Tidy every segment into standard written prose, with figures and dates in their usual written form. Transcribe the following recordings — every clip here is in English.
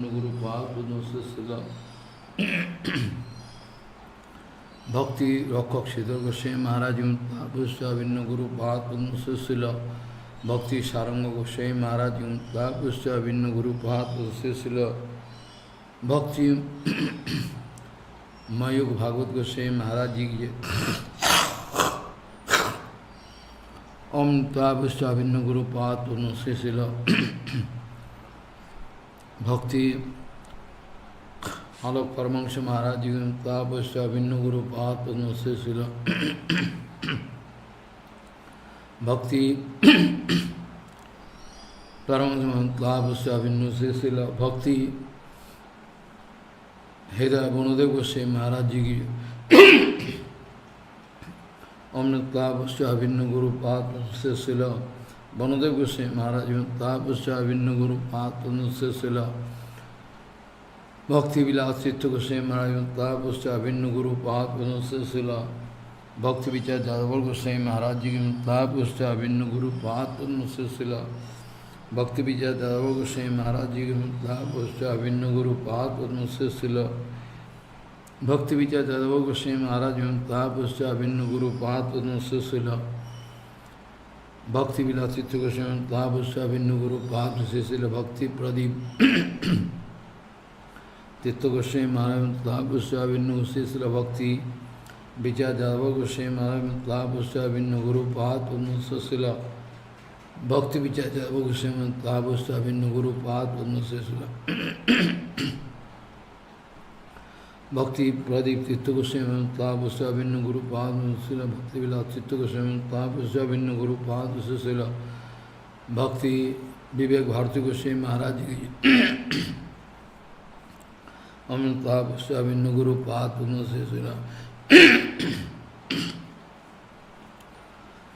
Gurupada Śrīla Bhakti Rakshak Siddhar Goswami Maharaj Bhusya Gurupada Śrīla Bhakti Saranga Goswami Maharaj Bhusya Gurupada Śrīla Bhakti Mayuk Bhagavat Goswami Maharaj Ji Om Bhusya Gurupada Śrīla Bhakti Alok Paramahamsa Maharaj Bhusya Gurupada Śrīla Bhakti Paramahamsa Bhusya Śrīla Bhakti Hridaya Gurudev Goswami Maharaj Ji Om Bhusya Gurupada Śrīla Gurudev Goswami Maharaj Bhusya Gurupada Śrīla Bhakti Vilasita Goswami Maharaj Bhusya Gurupada Śrīla Bhakti Vichar Jadava Goswami Maharaj Bhusya Gurupada Śrīla Bhakti Vichar Jadava Goswami Maharaj Bhusya Gurupada Śrīla Bhakti Vichar Jadava Goswami Maharaj Bhusya Gurupada Śrīla Bhakti Vilasita Goswami Bhusya Gurupada Śrīla Bhakti Pradip Tirtha Goswami Maharaj Bhusya Śrīla Bhakti Vichar Jadava Goswami Maharaj Bhusya Gurupada Śrīla Bhakti Vichar Jadava Goswami Bhusya Gurupada Śrīla Bhakti Pradip Tirtha Goswami Bhusya Gurupada Śrīla Bhakti Vilasita Goswami Bhusya Gurupada Śrīla Bhakti Vivek Bharati Goswami Maharaj Amrita Bhusya Gurupada Śrīla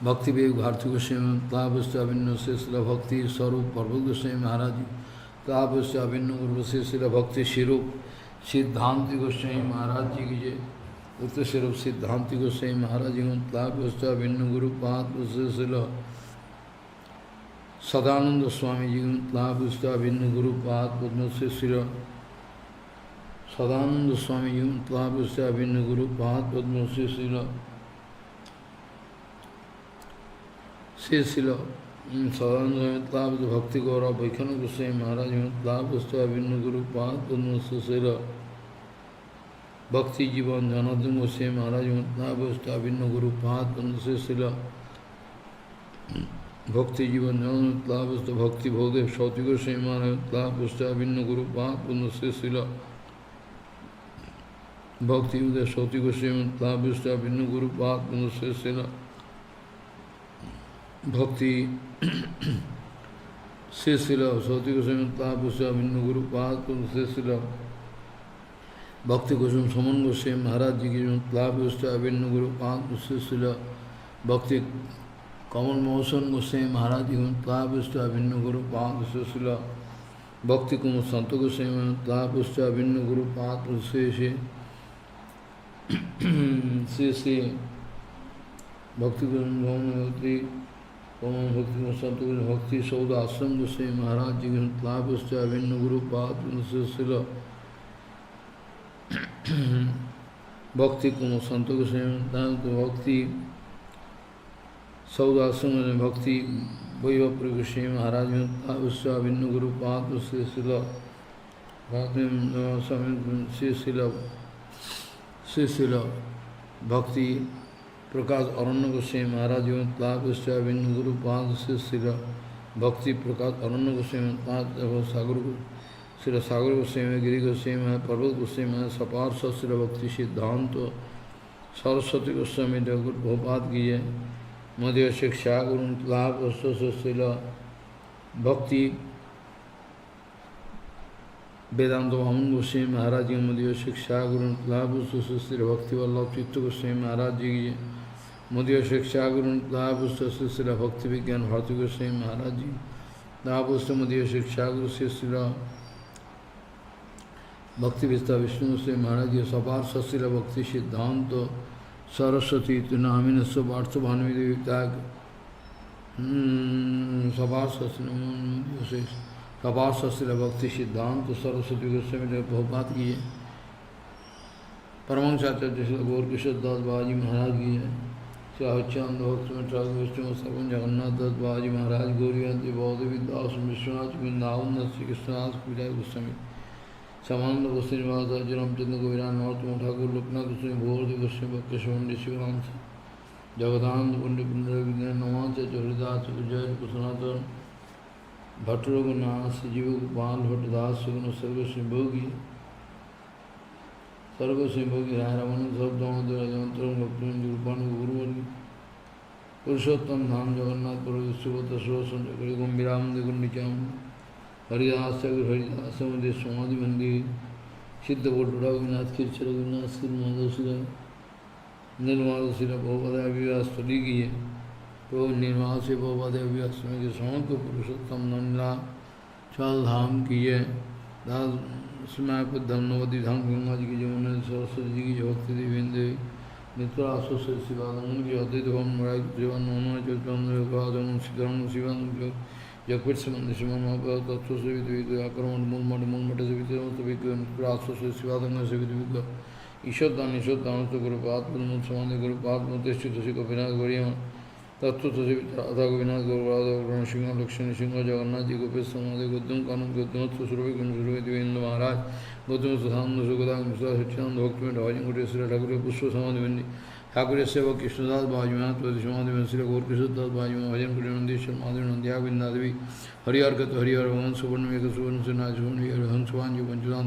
Bhakti Vivek Bharati Goswami Bhusya Śrīla Bhakti Sarup Parvat Goswami Maharaj Bhusya Gurupada Śrīla Bhakti Shirup Siddhanti Goswami Maharaj Ji ki Uttar Shirup Siddhanti Goswami Maharaj Bhusya Gurupada Śrīla Sadananda Swami Ji Bhusya Gurupada Śrīla Sadananda Swami Ji Bhusya Gurupada Śrīla Śrīla Sadananda Bhakti Gaura Vaikhana Goswami Maharaj Bhusya Gurupada Śrīla Bhakti Jivan Janardhan Goswami Maharaj Bhusya Gurupada Śrīla Bhakti Jivan Janardhan Bhakti Bhodev Shauti Goswami Maharaj Bhusya Gurupada Śrīla Bhakti Uday Shauti Goswami Bhusya Gurupada Śrīla Bhakti Śrīla Shauti Goswami Bhusya Gurupada Śrīla Bhakti Goswami Saman Goswami Maharaj Ji Bhusya Gurupada Śrīla Bhakti Kamal Mohan Goswami Maharaj Ji Bhusya Gurupada Śrīla Bhakti Kumar Santa Goswami Bhusya Gurupada Śrīla Śrī Bhakti Goswami Bhakti Santa Bhakti Sauda Asram Goswami Maharaj Ji Bhusya Gurupada Śrīla Bhakti Kumar Santa Goswami Bhakti Sauda Asram Bhakti Vaibhav Goswami Maharaj Bhusya Gurupada Śrīla Śrīla Bhakti Prakash Aranya Goswami Maharaj Bhusya Gurupada Śrīla Bhakti Prakash Aranya Goswami Maharaj Śrīla Sagar Goswami Giri Goswami Maharaj Parvat Goswami Maharaj Saparsa Śrīla Bhakti Siddhanta Saraswati Goswami Thakur Prabhupada ki jai Madhya Shiksha Guru Śrīla Bhakti Vedanta Bhaman Goswami Maharaj Madhya Shiksha Guru Śrīla Bhakti Vallabh Tirtha Goswami Maharaj ki jai Madhya Shiksha Guru Śrīla Bhakti Vigyan Bharati Goswami Maharaj Madhya Shiksha Guru Śrīla Bhakti Vista Vishnu Goswami Maharaj Saparsa Śrīla Bhakti Siddhanta Saraswati Namina Saparsa Bhanvi Devitag Saparsa Śrīla कपास श्रील भक्ति सिद्धांत सरस्वती गोस्वामी बहुपात की है, परमहंस आचार्य श्री गौर किशोर दास बाबाजी महाराज की है, श्री हरिचंद भक्त Thakur Vishnu servant Jagannath दास बाबाजी महाराज गौरीवंती बौद्ध विद्यास विश्वनाथ वृंदावन श्री कृष्णदास विजय गोस्वामी समानंद गोस्वामी महाराज रामचंद्र गोविरान नरोत्तम ठाकुर लोकनाथ गोस्वामी भगवती गोस्वामी भक्त शिवंडी शिवांश जगदानंद पुण्य पुण्य विज्ञान नवांश चौरिदास विजय कुशनाथन भट्ट रघुनाथ जीव गोपाल भट्टदास सुगुण सर्वस्वी भोगी सर्वस्वी भोगी राय रमन सब दामोदर भक्ति रूपान गुरुवर्ग पुरुषोत्तम धाम जगन्नाथ पुर सुभद्र सुरसंजय गंभीराम गुंडिचाम हरिदास हरिदास मंदिर समाधि मंदिर सिद्ध बोट रघुनाथ खिरचर रघुनाथ श्री माधव शिला निर्माल शिला बहुपदय विवास स्टडी की है तो निर्माल से बहुपदय विवास के समस्त पुरुषोत्तम नंदा चाल धाम की है दास स्मैप धनवती धाम गंगा जी की जमुना सरस्वती जी की भक्ति देवेंद्र मित्र आशोषर शिवानंद की अद्वैत भवन मराई शिवानंद चौचंद्र सीताराम शिवानंद जगपीठ संबंधी शिवन तत्व से आक्रमण मूलमठ मूलमठ से मित्र आशोषर शिवानंद से ईश्वरदान ईश्वरदान गुरुपाद समाधि गुरुपाद मुतिष्ठित कपिनाथ गौरिया तत्व से राधा गोविनाथ गौरव सिंह लक्ष्मण सिंह जगन्नाथ जी गोपेश समाधि गौतम कानून गौतम सुरभि देवेंद्र महाराज गौतम सुधानंद सुगदा सच्चिदानंद भक्त में ढाई कोटेश्वर ठाकुर पुष्प समाधि ठाकुर सेवक कृष्णदास बाजी महात्मा समाधि श्री गौर किशोरदास बाजी भजन कुटी नंदीश्वर माधवी नंदिया बिंदादेवी हरिहरकथ हरिहर भगवान सुवर्ण एक सुवर्ण से नाच सुवर्ण हंसवान जी पंचदान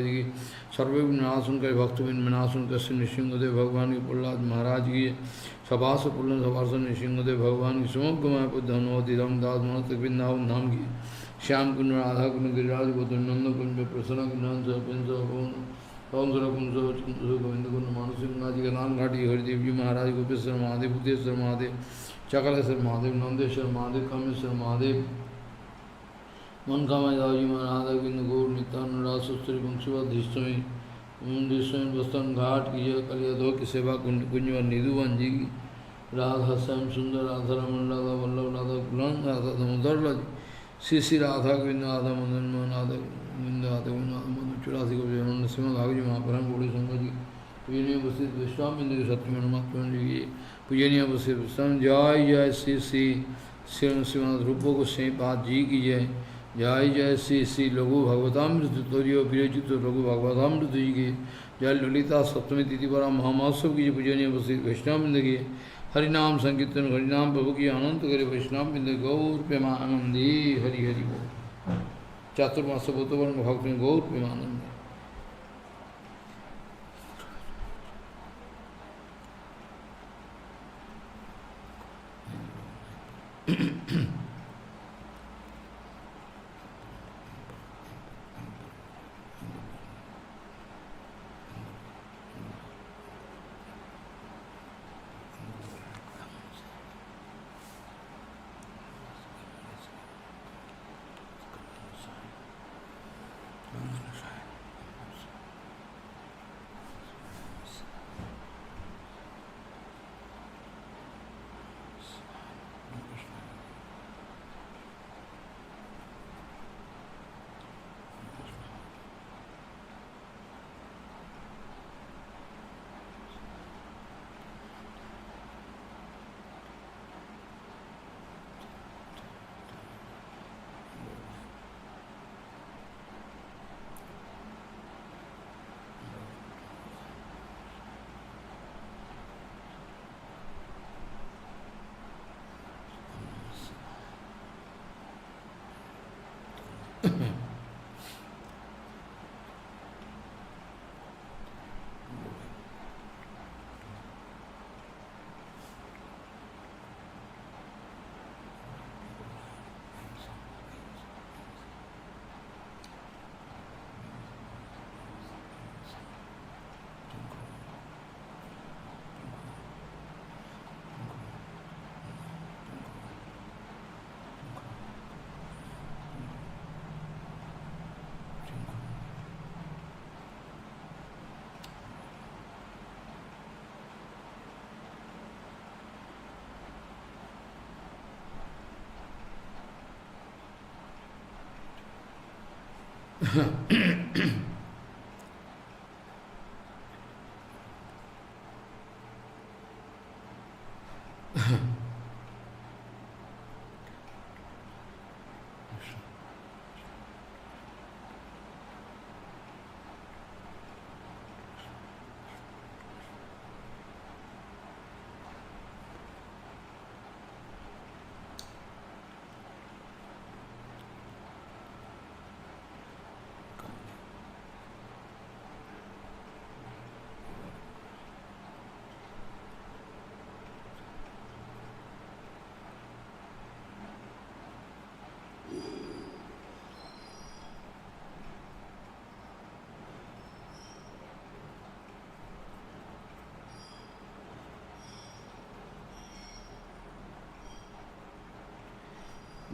जी की सर्वनाशन कर भक्तबिन विनाशन कर नृसिंहदेव भगवान की प्रहलाद महाराज की सभास पुलन सभासन नृसिंहदेव भगवान की समग्र मायापुर धनवती रामदास मनोत वृंदावन धाम की श्याम कुंड राधा कुंड गिरिराज गोत्र नंद कुंड प्रसन्न कुंड पवन कुंज चंद्र गोविंद कुंड मानसिंह जी का नाम घाटी हरिदेव जी महाराज गोपेश्वर महादेव बुद्धेश्वर महादेव चकलेश्वर महादेव नंदेश्वर महादेव कामेश्वर महादेव मनकामा जी महाराज गोविंद गौर नित्यानुराज सुस्त्री वंशीवाधीष्टमी बस्तन घाट की कलियादो की सेवा कुंज कुंजवर निधुवन जी की राधा श्याम सुंदर राधा रमन राधा वल्लभ राधा गुलाम राधा दामोदर श्री श्री राधा गोविंद राधा मदन मोहन राधा गोविंद राधा गोविंद मधु चौरासी को नरसिंह भाग जी महापरम गौड़ी शंकर जी पूजनीय उपस्थित विश्वाम बिंदु सत्यमन महात्मा जी की पूजनीय उपस्थित विश्वाम जय जय श्री श्री श्रीमद रूप गोस्वामीपाद जी की जय जय जय श्री श्री लघु भगवतामृत तोरियो विरचित लघु भगवतामृत जी की जय ललिता सप्तमी तिथि पर महामहोत्सव की पूजनीय उपस्थित वैष्णव बिंद की हरिनाम संकीर्तन हरिनाम प्रभु की अनंत करे वैष्णव बिंद गौर प्रेमानंदी हरि हरि बोल चातुर्मास भूतवर्ण भक्त में गौर Premanandi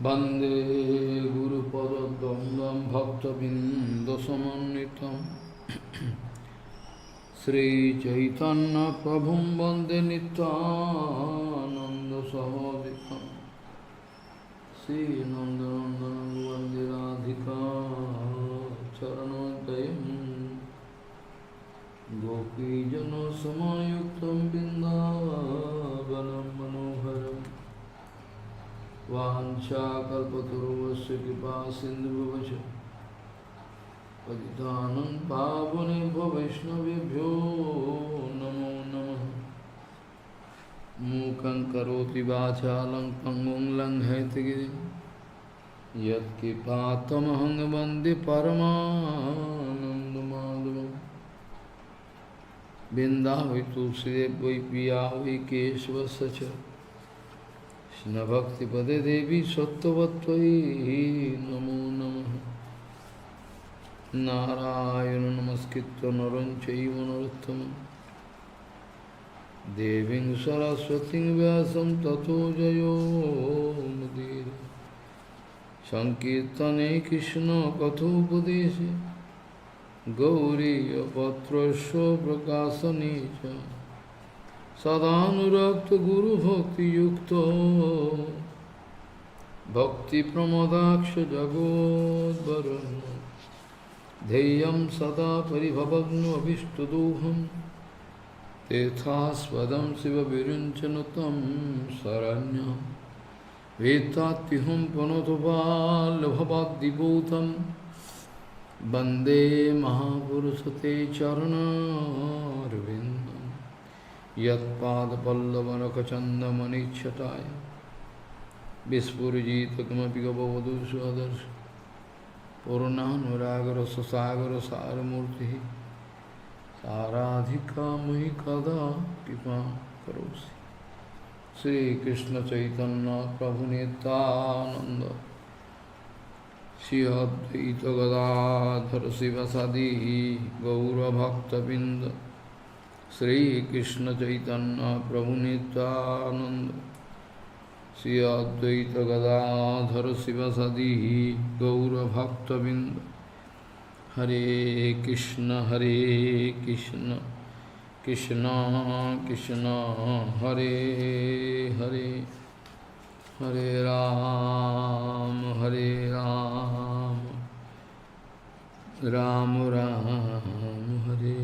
Bande Guru Padadamdam Bhakta-bindasamanitam Sri Chaitanya Prabhum Bande Nityananda Sahoditam Sri Nandanandanam Bande Radhika Charanodayam Gopijano Samayuktam Bindavanam Manoharam Vanchakalpataruvasya kripa sindhuvavacha Patitanam pavanebhyo vaishnavebhyo namo namaha Mukhaṁ karoti vācālaṁ pangum langhayatagiri Yat kipātamaham vande paramanandamamadhavam Vindāvai tulsidev vai piya vai kesavasya Krishna Bhakti Pade Devi Sattvatvai Namo Namaha Narayana Namaskritta Naram Chaiva Narottamam Deving Saraswating Vyasam Tato Jayo Mudira Sankirtane Krishna Kathopadeshe Gauriya Patrasya Prakasanecha Sadhanurakta Guru Bhakti Yukta Bhakti Pramadaksha Jagodvarana Deyam Sada Paribhavagnu Abhishtadoham Tethasvadam Siva Virinchanatam Saranyam Vetatiham Panotopal Bhavadibhutam Bande Mahapurusate Charana Arvindam Yat Pada Pallavanakachanda Manichataya Vispurjita Kamapiga Bhavadu Swadarsh Purnanuragara Sasagara Saramurti Saradhika Mahikada Kipa Karosi Sri Krishna Chaitanya Prabhu Nityananda Shri Advaita Gadadhara Sivasadi Gaura Bhakta Binda Sri Krishna Chaitanya Prabhu Nityananda Shri Advaita Gadadhara Sivasadi Gaura Bhakta Binda Hare Krishna Krishna Krishna Hare Hare Hare Ram Ram Ram Hare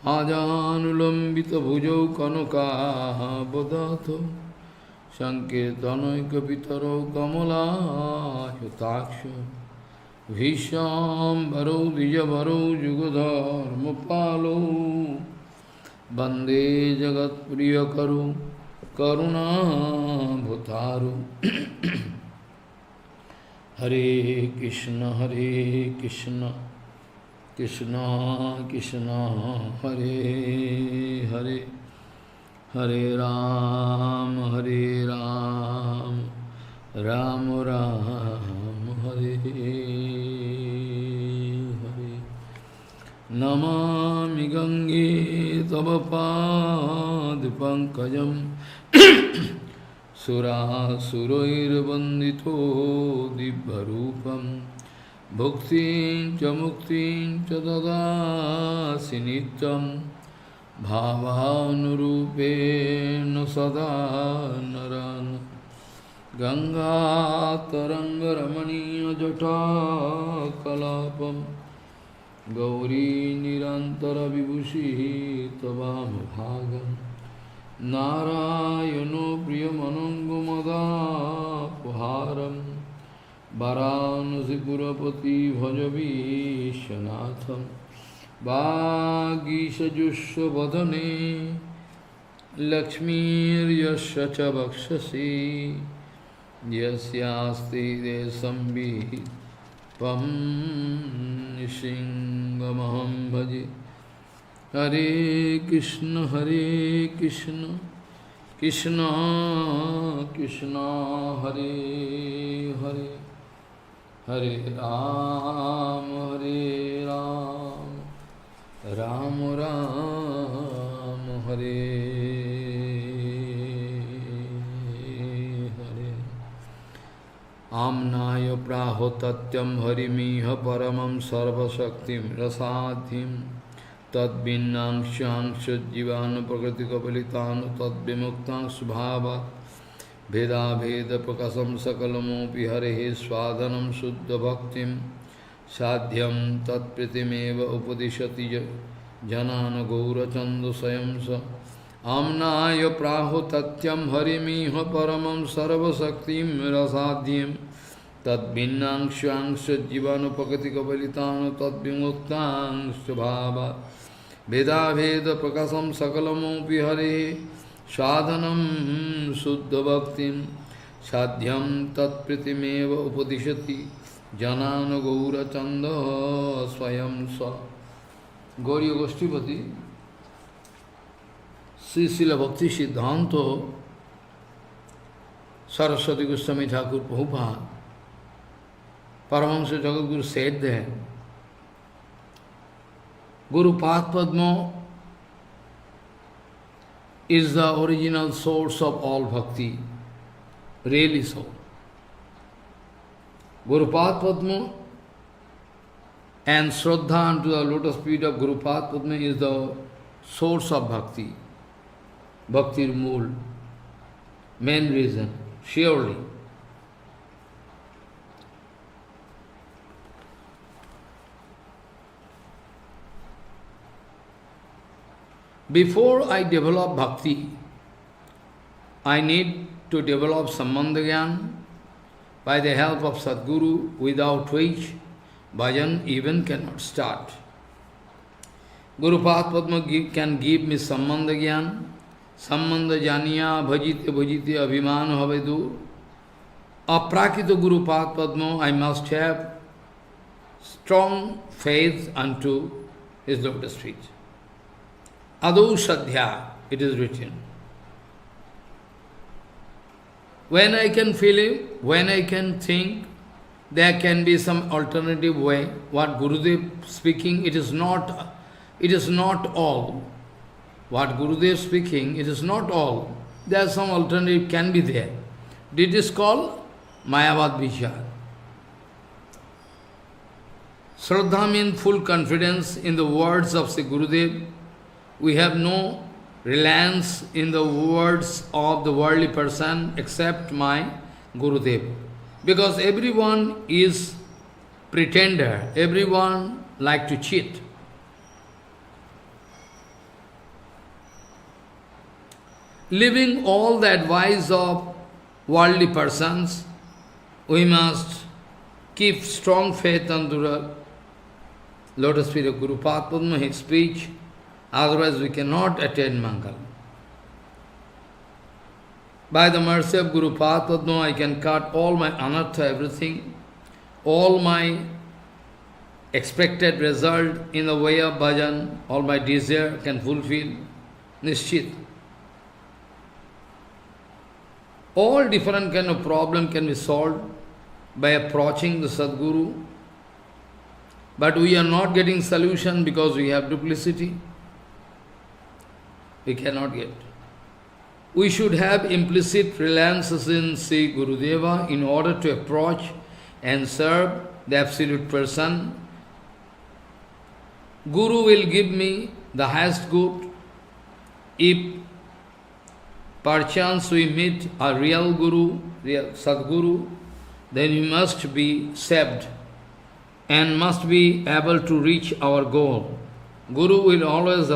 Ajanulambita bhujau kanaka bodhato Sankirtanaika pitaro kamala yutaksha Visham baro dijabaro jugadharma palo Bande jagat priyakaru karuna bhutaru Hare Krishna Krishna Krishna Hare Hare Hare Ram Ram Ram Hare Hare Namami Gange Tava Pad Pankajam Sura Surair Bandito Dibharupam Bhuktin cha muktin cha dadasi nityam Bhavanurupena sada narana Ganga Taranga Ramaniya Jata Kalapam Gauri Nirantara Vibhushi Tavam Bhagam Narayano Priyamanangumada Puharam Varanasi Purapati Bhajavi Shanatham Bhagisha Jusha Vadane Lakshmir Yasya Cha Bhakshasi Yasyasti Desambhi Pam Nishingamaham Bhaji Hare Krishna Krishna Krishna Hare Hare Hare Ram Ram Ram Hare Amnaya prahotatyam harimiha paramam sarvashaktim rasadhim tadvinnam shyangsha jivana prakriti kapalitanu tadvimuktam subhava veda veda prakasam sakalamopi harehe swadhanam suddha bhaktim sadhyam tatpritimeva upadishati janana gaura chandusayam sa Amnaya prahotatyam harimiha paramam sarvasaktim rasadhyam tadvinnang shyangsha jivanupakati kapalitana tadvimuktaං subhava veda veda prakasam sakalamopi hare sadhanam suddha bhaktim sadhyam tatpritimeva upadishati janana gaura chanda swayam sa Gauriya Goshtipati Srila Bhakti Siddhanta Saraswati Goswami Thakur Prabhupada Paramahamsa Jagadguru said that Guru Padma is the original source of all bhakti, really so. Guru Padma and Shraddha unto the lotus feet of Guru Padma is the source of bhakti. Bhakti Mool, main reason, surely. Before I develop bhakti, I need to develop Sambandha Gyan by the help of Sadguru, without which bhajan even cannot start. Guru Padma can give me Sambandha Gyan, Sambandha Janiya Bhajite Bhajite Abhiman Havedu. Aprakita Guru Padma, I must have strong faith unto his lotus feet. Adau Sadhya, it is written. When I can feel it, when I can think, there can be some alternative way. What Gurudev speaking, it is not all. What Gurudev speaking, it is not all. There is some alternative can be there. This is called Mayavad Vichar. Shraddha means full confidence in the words of Sri Gurudev. We have no reliance in the words of the worldly person except my Gurudev. Because everyone is pretender, everyone like to cheat. Leaving all the advice of worldly persons, we must keep strong faith unto the lotus feet of Guru Padma, his speech, otherwise we cannot attain Mangal. By the mercy of Guru Padma, I can cut all my anartha, everything, all my expected result in the way of bhajan, all my desire can fulfill, nishchit. All different kind of problem can be solved by approaching the Sadguru. But we are not getting solution because we have duplicity. We cannot get. We should have implicit reliances in Sri Gurudeva in order to approach and serve the absolute person. Guru will give me the highest good if perchance we meet a real Guru real Sadguru, then we must be saved and must be able to reach our goal. Guru will always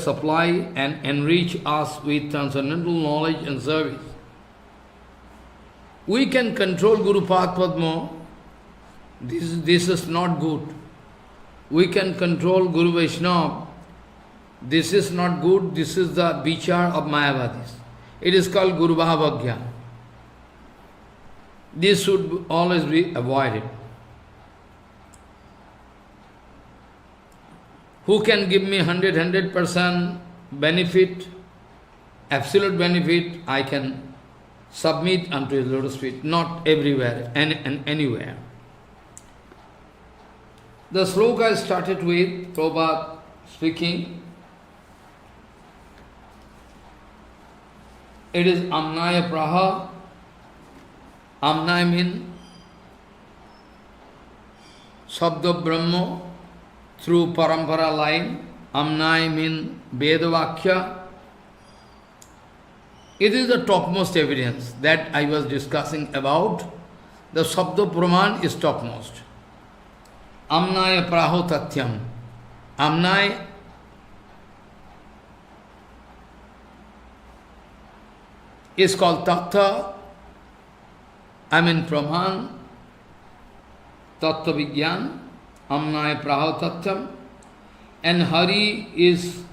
supply and enrich us with transcendental knowledge and service. We can control Guru Path Padma. This is not good. We can control Guru Vaishnava. This is not good. This is the vichar of Mayavadis. It is called Guru Bhavagya. This should always be avoided. Who can give me 100% benefit, absolute benefit, I can submit unto his lotus feet, not everywhere and anywhere. The sloka started with Prabhupada speaking. It is Amnaya Praha. Amnaya means Sabda Brahma through Parampara line. Amnaya means Vedavakya. It is the topmost evidence that I was discussing about. The Sabda Praman is topmost. Amnaya Praho Tatyam. Amnaya is called Tattva, Praman, Tattva Vigyan, Amnaya Praho Tatyam, and Hari is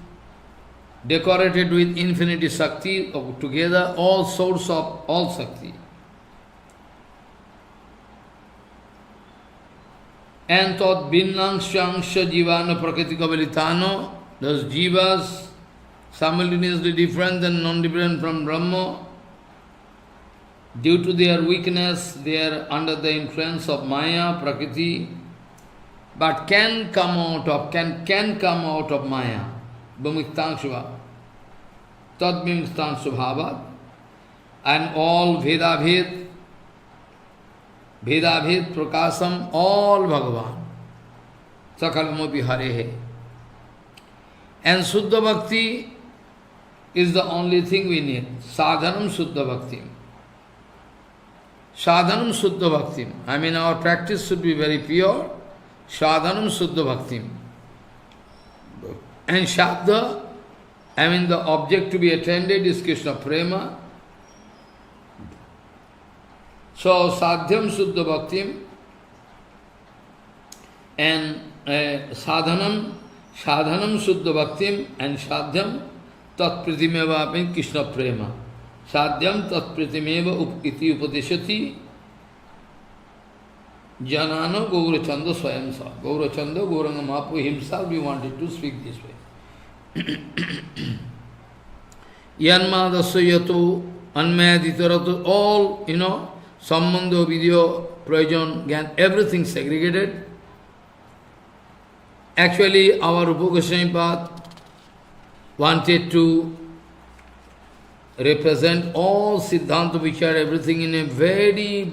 decorated with infinity Shakti, together all source of all Shakti. And Tad Bhinnangshangsha Jivana Prakritika Velitano, those jivas simultaneously different and non-different from Brahma. Due to their weakness, they are under the influence of Maya, Prakriti, but can come out of Maya. Bhumiktangshuva, Tad Bhumiktangsubhava, and all Vedabhed, Prakasam, all Bhagavan, Sakalmopi Harehe. And Suddha Bhakti is the only thing we need. Sadhanam Suddha Bhakti. Sadhanam Suddha Bhakti. Our practice should be very pure. Sadhanam Suddha Bhakti. And Shabda, the object to be attended is Krishna Prema. So, Sadhyam Suddha Bhaktim and Sadhanam Suddha Bhaktim and Sadhyam Tat Pritimeva means Krishna Prema. Sadhyam Tat Pritimeva iti upadeshati Janano Gaurachanda Swayamsa. Gaurachanda, Gauranga Mahaprabhu himself, we wanted to speak this way. Yanmadasya yato anmayaditarato, all, sambandha, video, prayojan, gyan, everything segregated. Actually, our Rūpa Gosvāmīpāda wanted to represent all Siddhanta Vichara, everything in a very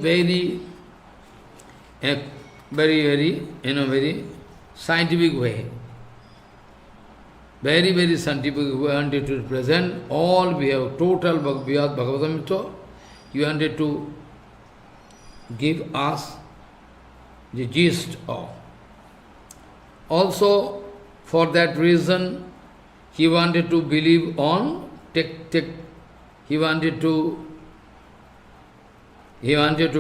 scientific way. Very scientific. We wanted to represent all, we have total Brihad Bhagavatamrita. You wanted to give us the gist of. Also, for that reason, he wanted to believe on, he wanted to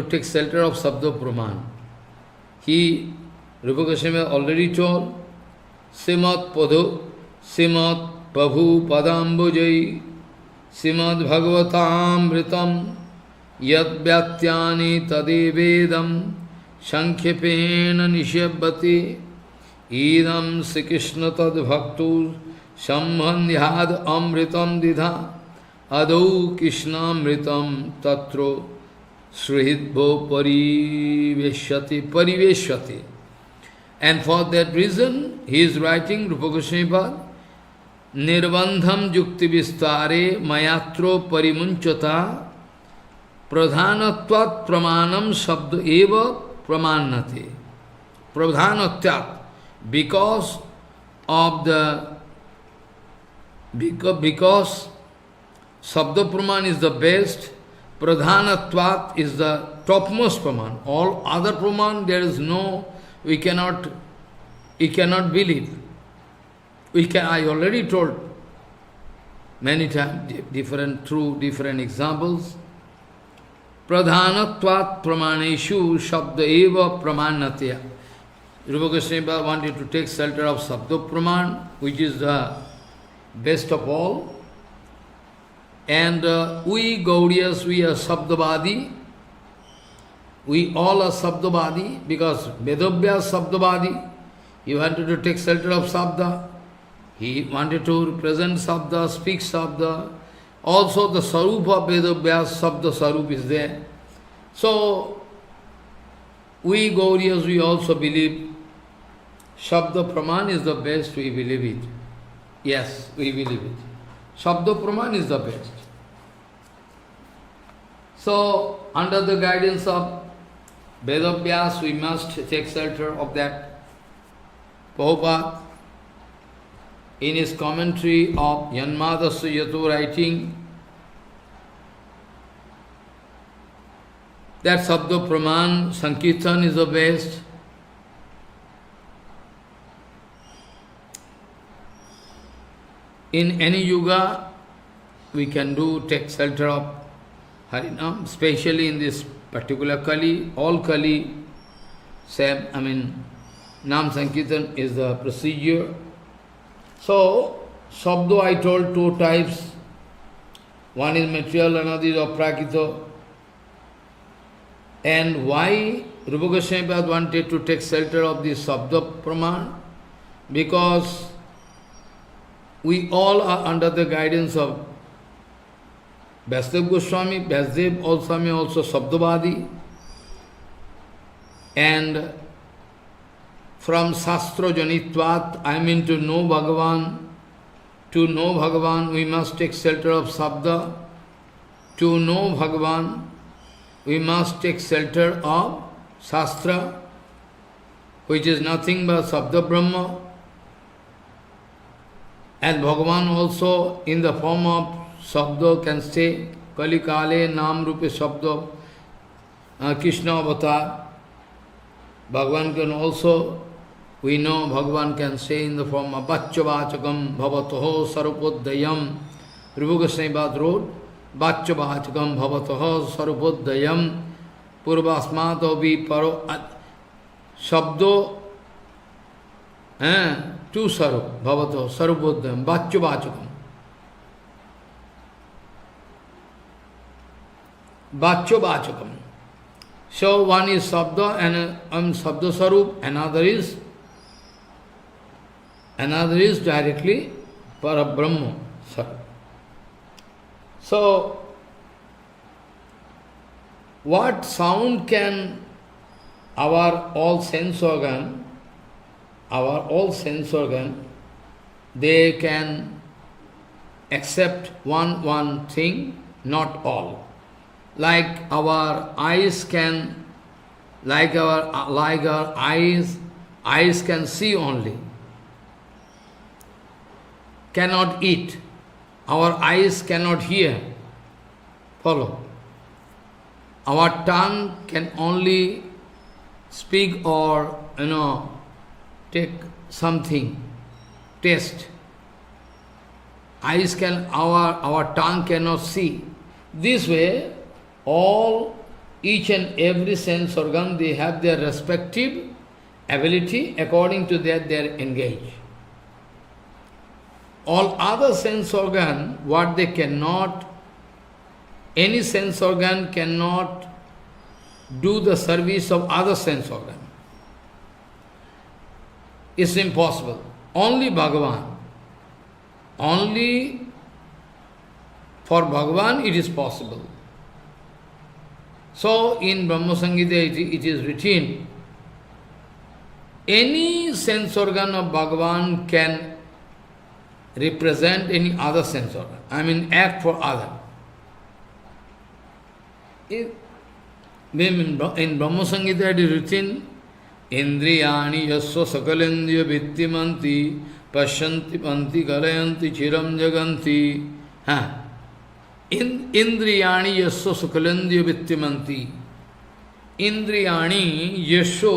take shelter of Sabda Praman. Rūpa Gosvāmī already told, Srimad Prabhu Padambujai, Srimad Bhagavatamritam, Yad Vyatyani Tadevedam, Sankhepena Nishyabhati, Idam Sri Krishna Tad Bhaktu, Sambandhyad Amritam Didha, Adau Krishna Amritam Tatro, Srihidbho Pariveshyati. And for that reason, he is writing, Rūpa Gosvāmīpāda, Nirbandham Yukti Vistare Mayatro Parimunchata Pradhanatvat Pramanam Sabda Eva Pramannate. Pradhanatvat, because Sabda Praman is the best, Pradhanatvat is the topmost Praman. All other Praman, there is no, we cannot believe. I already told many times, through different examples. Pradhanatvat Pramaneshu Shabda Eva Pramanatya. Rupa Gosvāmīpāda wanted to take shelter of Sabda Praman, which is the best of all. And we Gaudiyas, we are Sabdavadi. We all are Sabdavadi because Vedavyas Sabdavadi. He wanted to take shelter of Sabda. He wanted to represent Sabda, speak Sabda. Also the Sarup of Vedavyas, Sabda Sarup is there. So, we Gaudiyas, we also believe Shabda Praman is the best, we believe it. Yes, we believe it. Shabda Praman is the best. So, under the guidance of Vedavyas, we must take shelter of that. Prabhupada, in his commentary of Yanmadasya Yato writing, that Sabda Praman, Sankirtan is the best. In any yuga, we can take shelter of Harinam, especially in this particular Kali, all Kali, same, Nam Sankirtan is the procedure. So, Sabdo I told two types. One is material, another is aprakita. And why Rupa Gosvāmīpāda wanted to take shelter of this Sabda Praman? Because we all are under the guidance of Vyasadeva Goswami, Vyasadeva Goswami also Sabdavadi. And from Shastra Janitvat, to know Bhagavan. To know Bhagavan, we must take shelter of Sabda. To know Bhagavan, we must take shelter of Shastra, which is nothing but Sabda Brahma. And Bhagavan also in the form of Sabda can say, Kali Kale Nam Rupe Sabda, Krishna Avatar. Bhagavan can also, we know Bhagavan can say in the form of Baccha-vācakam bhavatoho sarupodayam. Rupa Gosvāmīpāda wrote, Baccha-vācakam bhavatoho sarupodayam purvasmato vi paro sabdo tu sarup bhavato sarupodayam Baccha-vācakam. Baccha-vācakam. So one is Sabda and Sabda Sarup, another is directly Parabrahma Sarup. So, what sound can our all sense organ, they can accept one thing, not all. Like our eyes can, eyes can see only, cannot eat. Our eyes cannot hear. Follow. Our tongue can only speak or, take something, taste. Eyes can, our tongue cannot see. This way, each and every sense organ, they have their respective ability, according to that they are engaged. All other sense organ, what they cannot, any sense organ cannot do the service of other sense organ. It's impossible. Only Bhagavan. Only for Bhagavan it is possible. So in Brahma Samhita it is written, any sense organ of Bhagavan can represent any other sense organ. Act for other. In Brahma Samhita it is written, Indriyani yasva sakalendriya vittimanti pasyanti panti kalayanti chiram jaganti. Indriyani yasya sukalendriya vittimanti. Indriyani yasya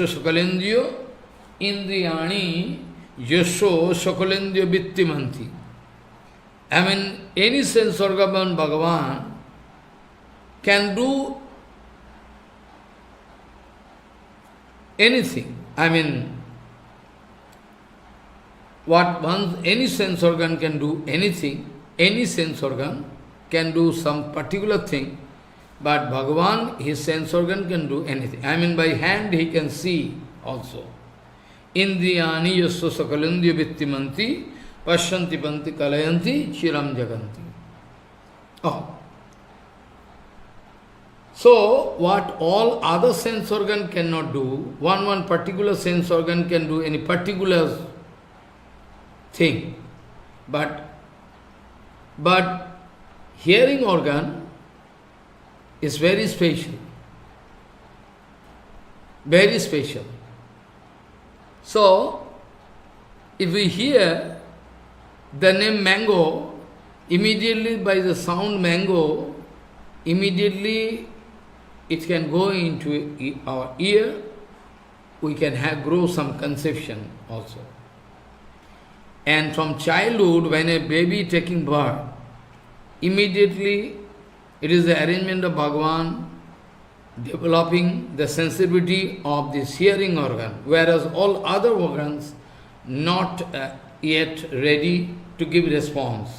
sukalendriya. Indriyani yasya sukalendriya vittimanti. I mean, any sense organ Bhagavan can do anything. I mean, any sense organ can do anything, any sense organ can do some particular thing, but Bhagavan, his sense organ can do anything. I mean, by hand he can see also. Indriyani yasya sakalendriya vittimanti, pasyanti panti kalayanti, chiram jaganti. Oh. So, what all other sense organ cannot do, one particular sense organ can do any particular thing. But hearing organ is very special. Very special. So, if we hear the name mango, immediately by the sound mango, immediately it can go into our ear, we can grow some conception also. And from childhood, when a baby taking birth, immediately it is the arrangement of Bhagavan developing the sensitivity of this hearing organ, whereas all other organs not yet ready to give response.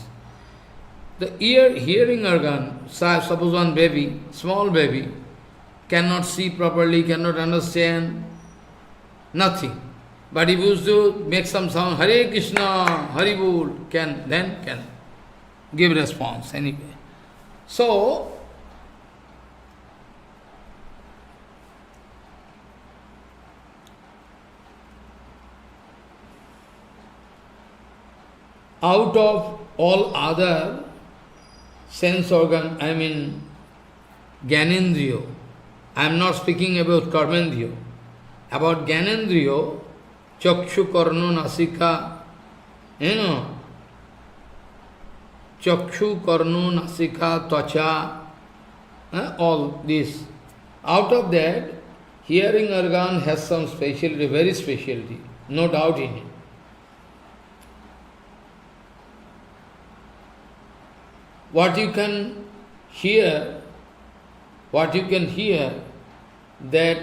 The hearing organ, suppose one baby, small baby, cannot see properly, cannot understand, nothing. But if you used to make some sound, Hare Krishna, Hari Bol, can give response anyway. So, out of all other sense organ, I mean Gyanendriyo, I am not speaking about Karmendriyo. About Gyanendriyo, Chakshu, Karno, Nasika, Chakshu, Karno, Nasika, Tvacha, all this. Out of that, hearing organ has some specialty, very specialty, no doubt in it. What you can hear, that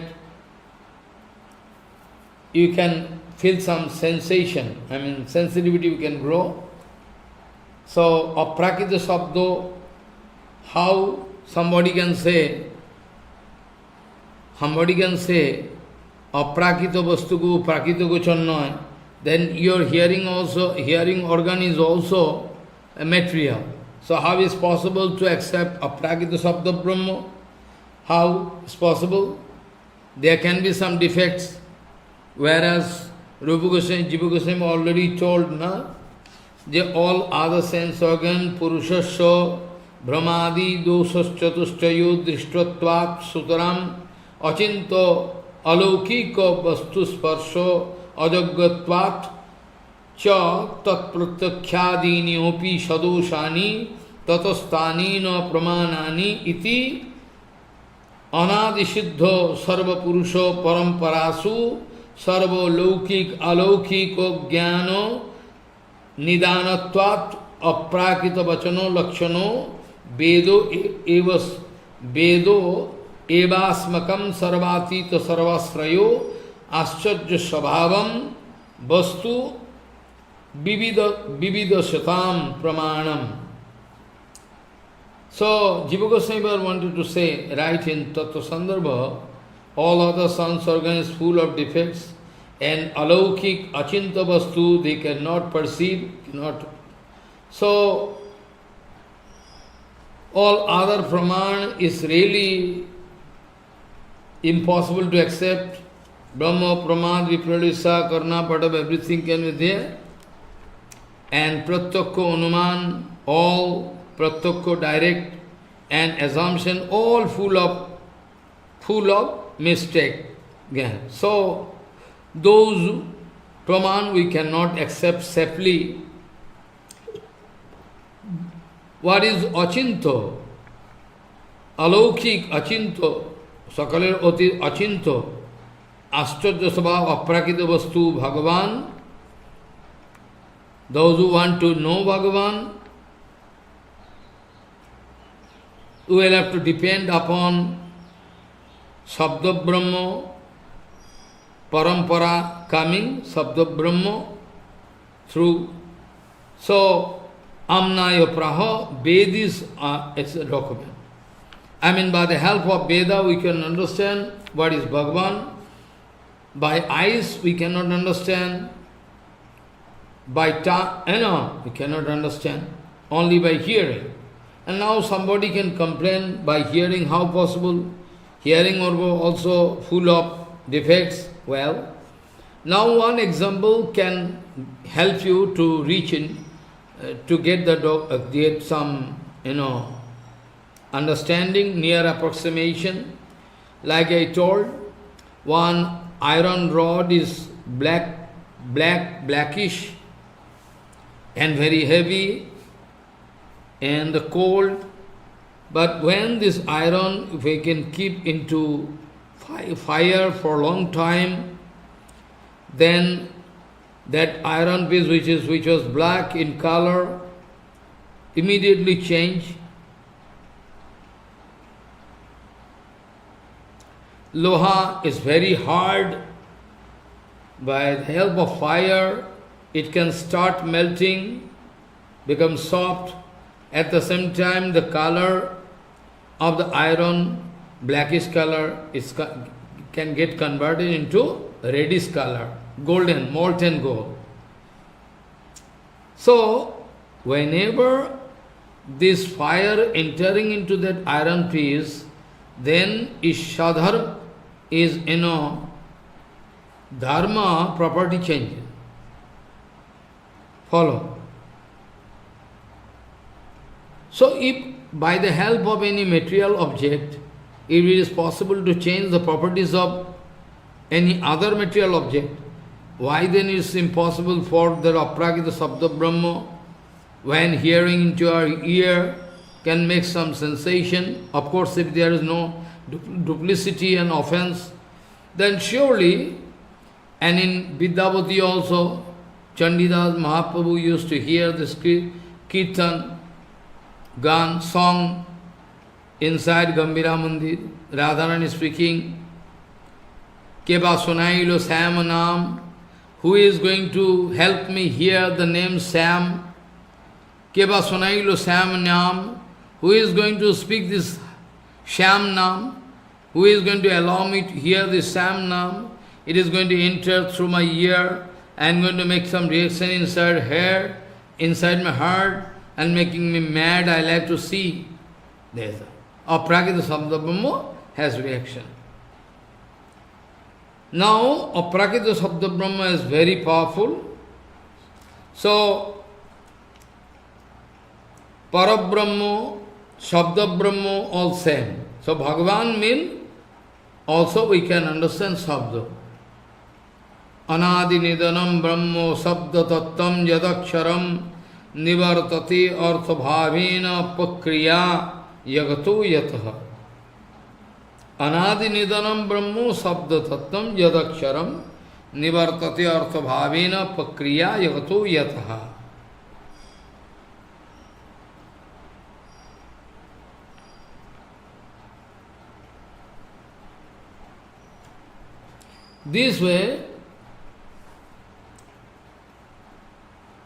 you can feel some sensation, I mean sensitivity you can grow. So, aprakita sabdo, how somebody can say, aprakita vastuku, prakita kuchannoy, then your hearing organ is also a material. So how is possible to accept aprakita sabda Brahma? How is possible? There can be some defects, whereas Rupa Goswami, Jiva Goswami already told, that all other sense organ, Purushasya, Brahmadi, Dosas, Chatuschayo, Drishtvatvat, Sutaram, Achinto, Alaukiko, Vastu Sparsho, Ajagatvat, Cha, Tat Pratakhyadini, Opi, Shadoshani, Tatastani, no Pramanani, Iti, Anadishiddho, Sarva Purusho, Paramparasu, Sarva Laukik, Alaukiko, Jnano, Nidanatvat, Aprakita Vachano, Lakshano, Vedo Evasmakam, Sarvatita, Sarvasrayo, Ascharya Sabhavam, Vastu, Vivida Shatam Pramanam. So, Jiva Goswami wanted to say, right in Tattva Sandarbha, all other sense organs full of defects, and alaukik, achinta vastu, they cannot perceive, So, all other praman is really impossible to accept. Brahma, Pramad, Vipralyasa, Karna, Padab, everything can be there. And Pratyakko, Anuman, all Pratyakko, direct, and assumption, all full of mistake. Yeah. So, those Praman we cannot accept safely. what is achinto, alaukik achinto, sakaler oti achinto, ascharya sabhav aprakita vastu Bhagavan. Those who want to know Bhagavan, will have to depend upon Sabda Brahma, Parampara coming, Sabda Brahma, through. So, Amnaya Praha, Vedis is a document. I mean, by the help of Veda, we can understand what is Bhagavan. By eyes, we cannot understand. By tongue, we cannot understand. Only by hearing. And now somebody can complain by hearing, how possible? Hearing also full of defects. Well, now one example can help you to reach in, to get some, understanding, near approximation. Like I told, one iron rod is blackish and very heavy and cold. But when this iron, if we can keep into fire for a long time, then that iron piece which was black in color immediately change. Loha is very hard. By the help of fire, it can start melting, become soft. At the same time, the color of the iron, blackish color, can get converted into reddish color, golden, molten gold. So, whenever this fire entering into that iron piece, then Ishadhar is, dharma property changes. Follow. So if by the help of any material object, if it is possible to change the properties of any other material object, why then is it impossible for the Aprakita Sabda Brahma, when hearing into our ear, can make some sensation? Of course, if there is no duplicity and offense, then surely, and in Vidyavati also, Chandidas Mahaprabhu used to hear this kirtan, gan, song inside Gambhira Mandir. Radharani speaking, Keba Sunailo Shyam Naam, who is going to help me hear the name Shyam? Keba Sunailo Shyam Naam, who is going to speak this Shyam Naam? Who is going to allow me to hear this Shyam Naam? It is going to enter through my ear and going to make some reaction inside my heart, and making me mad. I like to see. There's Aprakita Sabda Brahma has reaction. Now, Aprakita Sabda Brahma is very powerful. So, Parabrahma, Sabda Brahma, all same. So, Bhagavan means also we can understand Sabda. Anadi nidanam brahmo sabda tattam yadaksharam nivartati arthabhavena pakriya yagato yataha. Anadi nidanam brahmo sabda tattam yadaksharam nivartati arthabhavena pakriya yagato yataha. This way,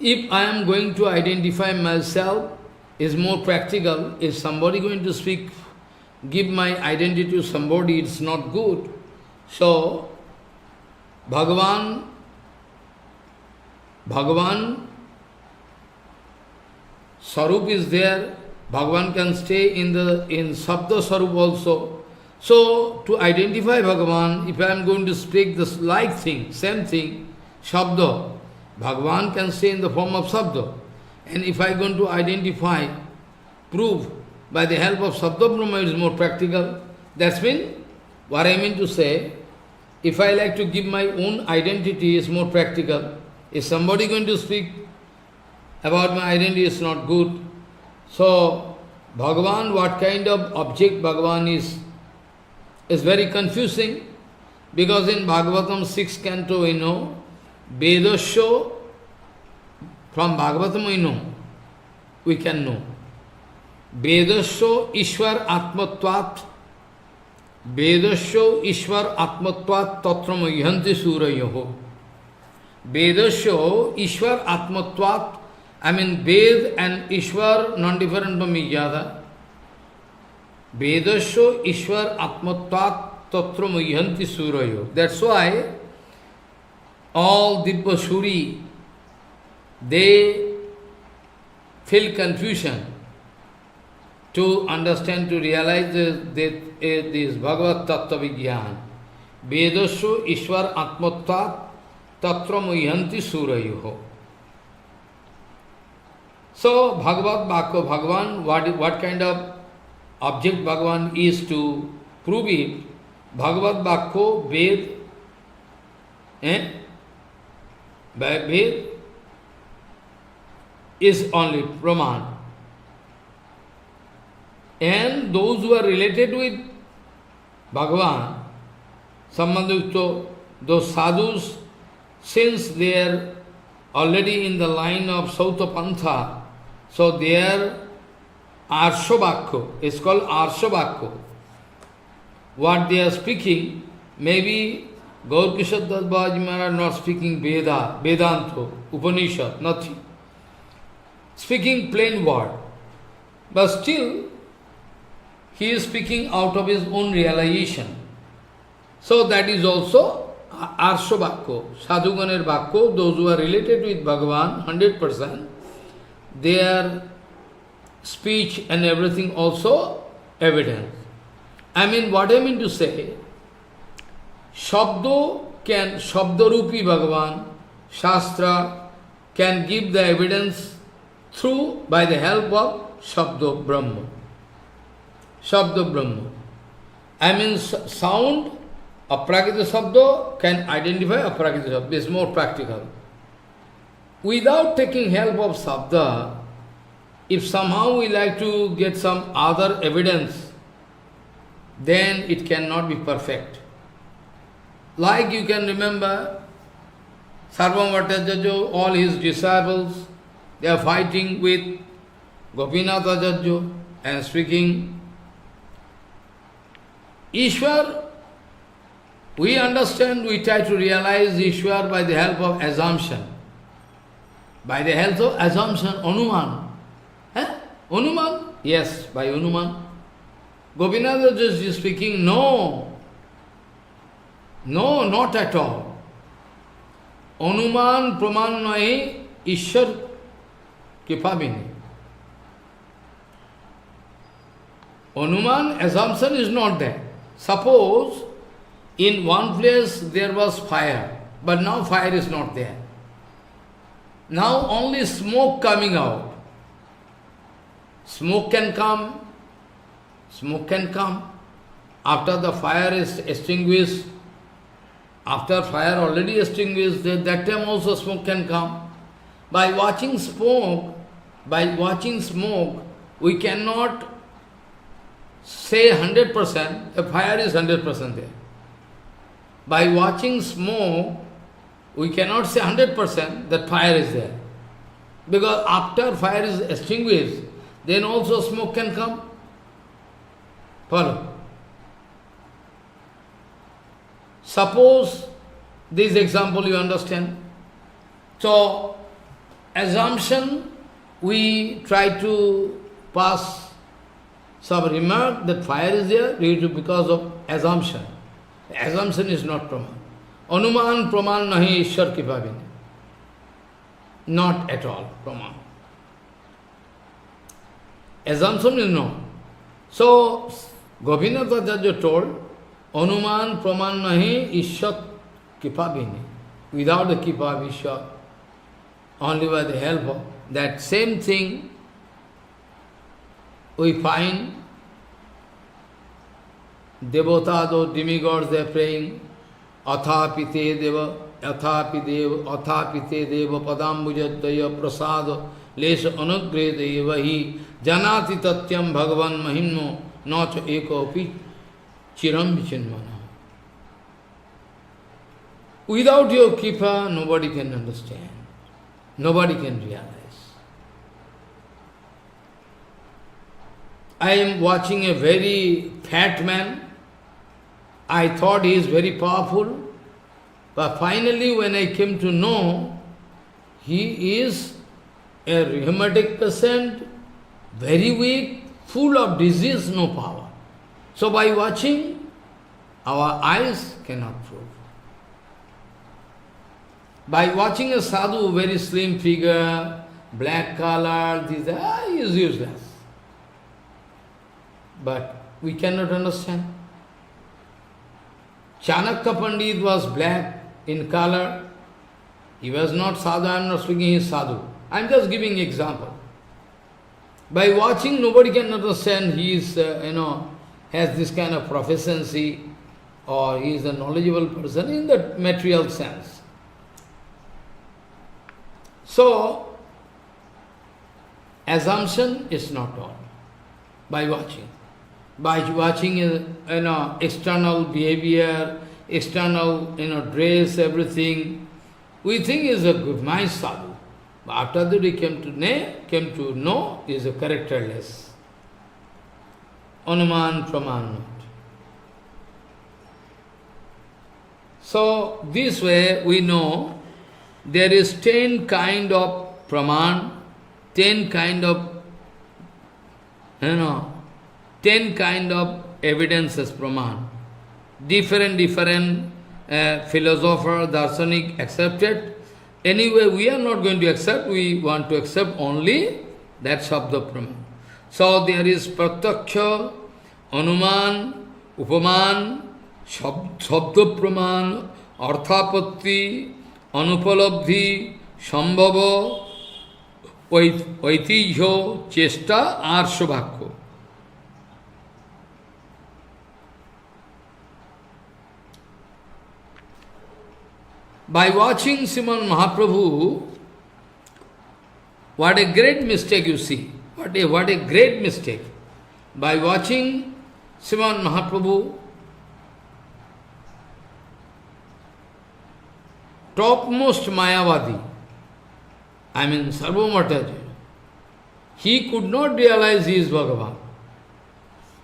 if I am going to identify myself, is more practical. If somebody going to speak, give my identity to somebody, it's not good. So, Bhagavan Sarup is there. Bhagavan can stay in Sabda Sarup also. So, to identify Bhagavan, if I am going to speak this like thing, same thing, Shabda, Bhagavan can stay in the form of Sabda. And if I am going to identify, prove, by the help of Sabda Brahma, it is more practical. That's mean, what I mean to say, if I like to give my own identity, is more practical. If somebody going to speak about my identity, is not good. So, Bhagavan, what kind of object Bhagavan is very confusing, because in Bhagavatam 6th canto we know, Vedasya, from Bhagavatam we can know. Vedasya Ishwar Atmatvat, Vedasya Ishwar Atmatvat Tatra Mayhanti Surayoho. Vedasya Ishwar Atmatvat, I mean Ved and Ishwar non-different from each other. Vedasya Ishwar Atmatvat Tatra Mayhanti Surayo. That's why all Dibba Suri, they feel confusion to understand, to realize that this Bhagavad Tattva Vigyan. Vedasya Ishwar Atmatvat Tatra Muhyanti Surayoho. So, Bhagavad Bhakya, Bhagavan, what kind of object Bhagavan is to prove it? Bhagavad Bhakya, Ved, by Ved is only Praman. And those who are related with Bhagavan, Sambandhukto, those sadhus, since they are already in the line of Sauta Pantha, so their Arshabhakya is called Arshabhakya. What they are speaking, maybe Gaur Kishore Das Babaji Maharaj not speaking Veda, Vedanta, Upanishad, nothing. Speaking plain word. But still, he is speaking out of his own realization. So that is also Arsha Bhakya, Sadhuganer Bhakya, those who are related with Bhagavan, 100%, their speech and everything also evidence. I mean, what I mean to say, Shabdarupi Bhagavan, Shastra, can give the evidence through, by the help of Shabda Brahma. Shabda Brahma. I mean, sound, Aprakita Shabda can identify Aprakita Shabda. This is more practical. Without taking help of Shabda, if somehow we like to get some other evidence, then it cannot be perfect. Like you can remember, Sarvabhauma Bhattacharya, all his disciples, they are fighting with Gopinath Acharya and speaking. Ishwar, we understand, we try to realize Ishwar by the help of assumption. By the help of assumption, Anuman. Anuman? Yes, by Anuman. Gopinath Acharya is speaking, no, not at all. Anuman praman nahi Ishwar Kipabini. Anuman, assumption is not there. Suppose in one place there was fire, but now fire is not there. Now only smoke coming out. Smoke can come. After the fire is extinguished, after fire already extinguished, that time also smoke can come. By watching smoke, we cannot say 100%, the fire is 100% there. By watching smoke, we cannot say 100% that fire is there. Because after fire is extinguished, then also smoke can come. Follow. Suppose, this example you understand. So, assumption, we try to pass some remark that fire is there because of assumption. Assumption is not Praman. Anuman Praman nahi Ishwar Kipabini. Not at all Praman. Assumption is not. So, Gopinath Acharya told, Anuman Praman nahi Ishwar Kipabini. Without the Kipa of Ishwar, only by the help of that same thing, we find Devata, those demigods, they are praying, Athapite Deva, Athapite Deva, Padambujadaya Prasada, lesha anugreta evahi janati tatyam bhagavan mahimno nacha ekopi chiram vichinmana. Without your kripa, nobody can understand. Nobody can realize. I am watching a very fat man. I thought he is very powerful. But finally, when I came to know, he is a rheumatic patient, very weak, full of disease, no power. So by watching, our eyes cannot prove. By watching a sadhu, very slim figure, black color, he is useless. But we cannot understand. Chanakya Pandit was black in color. He was not sadhu, I am not speaking he is sadhu. I am just giving example. By watching, nobody can understand he is, has this kind of proficiency or he is a knowledgeable person in the material sense. So, assumption is not all. By watching. By watching external behavior, external dress, everything, we think is a good, nice sadhu. But after that we came to know is a characterless. Anuman, praman not. So, this way we know there is 10 kind of praman, 10 kind of, 10 kind of evidences praman. Different philosopher, darshanik accepted. Anyway, we are not going to accept, we want to accept only that Shabda praman. So there is pratyaksha, anuman, upaman, Shabda praman, arthapatti, anupalabdhi, sambhava, vaitijho, chesta, arshobhakko. By watching Sriman Mahaprabhu, what a great mistake you see. What a great mistake. By watching Sriman Mahaprabhu, topmost Mayavadi, Sarvamataji, he could not realize he is Bhagavan.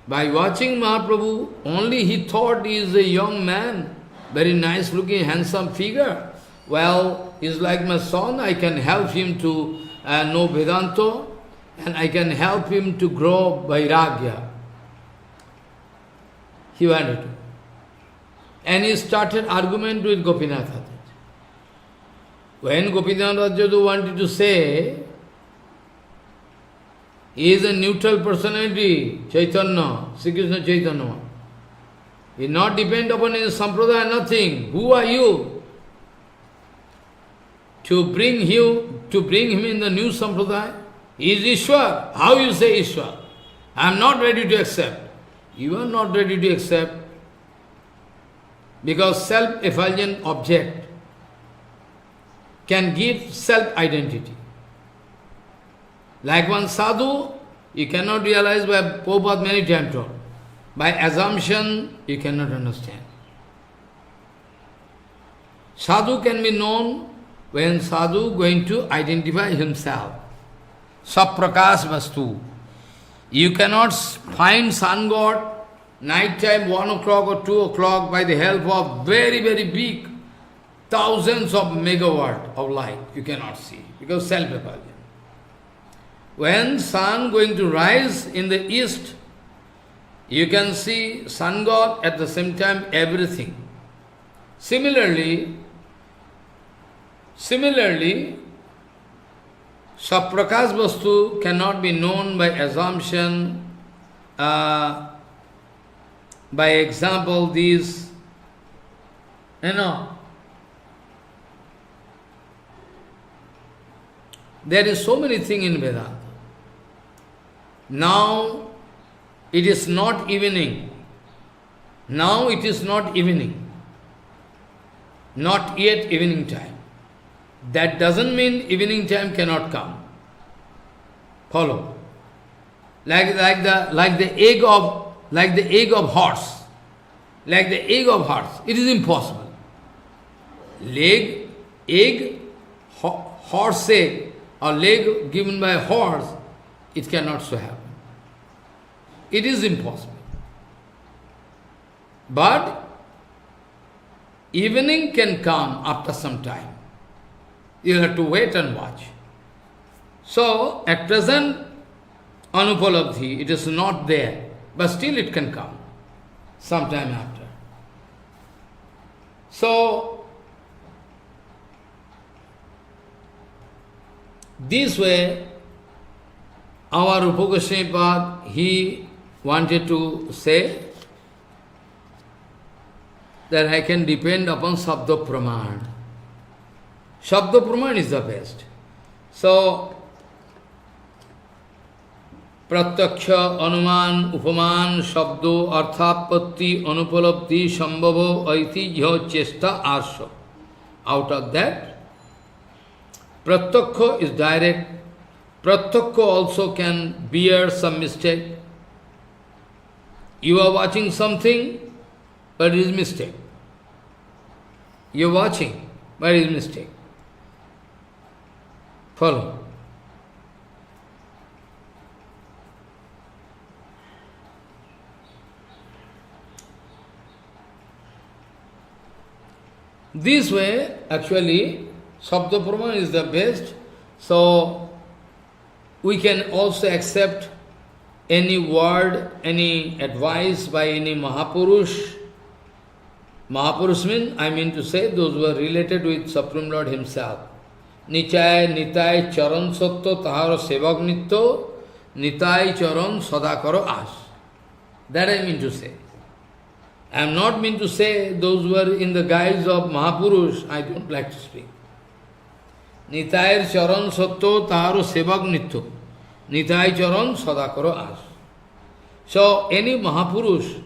By watching Mahaprabhu, only he thought he is a young man, very nice looking, handsome figure. Well, he's like my son, I can help him to know Vedanta, and I can help him to grow Vairagya. He wanted to. And he started argument with Gopinath Acharya. When Gopinath Acharya wanted to say, he is a neutral personality, Chaitanya, Sri Krishna Chaitanya. He not depend upon his sampradaya, nothing. Who are you? To bring him in the new sampradaya? He is Ishwar. How you say Ishwar? I am not ready to accept. You are not ready to accept because self-effulgent object can give self-identity. Like one sadhu, you cannot realize by Prabhupada many times told. By assumption, you cannot understand. Sadhu can be known when sadhu going to identify himself. Saprakash vastu. You cannot find sun god night time 1 o'clock or 2 o'clock by the help of very, very big thousands of megawatt of light. You cannot see because self-effulgent. When sun going to rise in the east, you can see sun god at the same time everything. Similarly, Saprakash Vastu cannot be known by assumption, by example, these, there is so many things in Vedanta. Now, it is not evening. Now it is not evening. Not yet evening time. That doesn't mean evening time cannot come. Follow. Like the egg of horse. Like the egg of horse. It is impossible. Egg, horse egg, or leg given by a horse, it cannot so happen. It is impossible. But evening can come after some time. You have to wait and watch. So, at present, anupalabdhi, it is not there, but still it can come sometime after. So, this way, our Rūpa Gosvāmīpāda, he wanted to say that I can depend upon Sabda Praman. Sabda Praman is the best. So, Pratyaksha, Anuman, Upaman, Shabdo, Arthapatti, Anupalabdhi, Shambhavo, Aitijya, Chesta, Arsha. Out of that, Pratyakha is direct. Pratyakha also can bear some mistake. You are watching something, but it is mistake. You are watching, but it is mistake. Follow. This way, actually, Sabda Praman is the best. So, we can also accept any word, any advice by any Mahapurush. Mahapurush means, I mean to say, those who are related with Supreme Lord Himself. Nichaya, Nitai, Charan, Satto, Tahara, Sevak, Nitto, Nitai, Charan, Sadakaro, As. That I mean to say. I am not mean to say those who are in the guise of Mahapurush, I don't like to speak. Nitai, Charan, Satto, Tahara, Sevak, Nitto, Nitai, Charan, Sadakaro, As. So, any Mahapurush,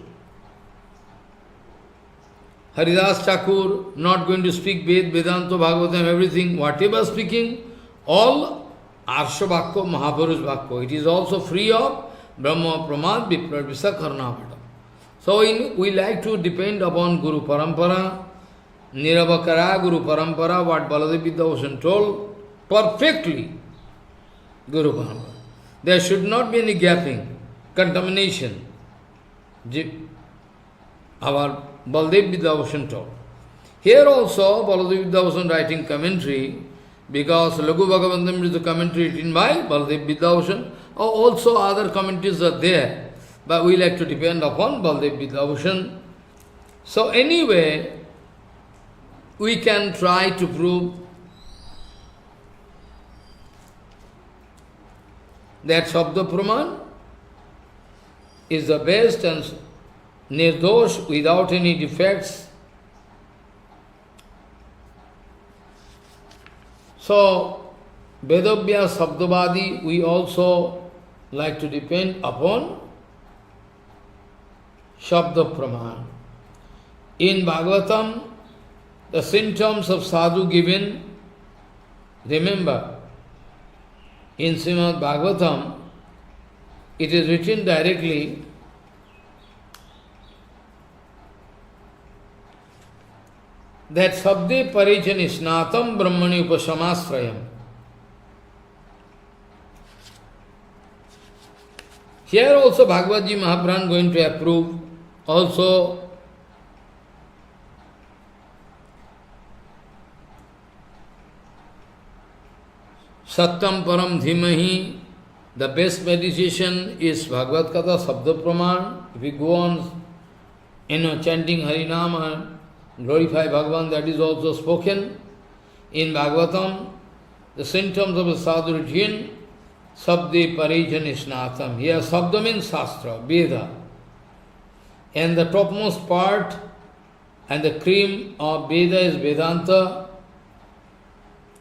Haridas Thakur, not going to speak Vedanta, Bhagavatam, everything, whatever speaking, all Arsha Bhakko, Mahapurush Bhakko. It is also free of Brahma, Pramad, Vipra, Karnavada. So we like to depend upon Guru Parampara, Niravakara, Guru Parampara, what Baladev Vidyabhushan told, perfectly Guru Parampara. There should not be any gapping, contamination. Our Baladev Vidyabhushan told. Here also, Baladev Vidyabhushan writing commentary, because Laghu-Bhagavatamrita is the commentary written by Baladev Vidyabhushan, also other commentaries are there, but we like to depend upon Baladev Vidyabhushan. So anyway, we can try to prove that Sabda Praman is the best and nirdosh, without any defects. So, Vedabhya Sabdavadi, we also like to depend upon Shabda Praman. In Bhagavatam, the symptoms of sadhu given, remember, in Srimad Bhagavatam, it is written directly that Sabde Parijani Snatam Brahmani Upasamastrayam. Here also Bhagavad Ji Mahaprabhu going to approve also Satyam Param Dhimahi. The best meditation is Bhagavad Katha Sabda Praman. If we go on, chanting Harinama, glorify Bhagavan, that is also spoken. In Bhagavatam, the symptoms of a sadhu routine, Sabde Parijan Isnatam. Here Sabda means Shastra, Veda. And the topmost part and the cream of Veda is Vedanta.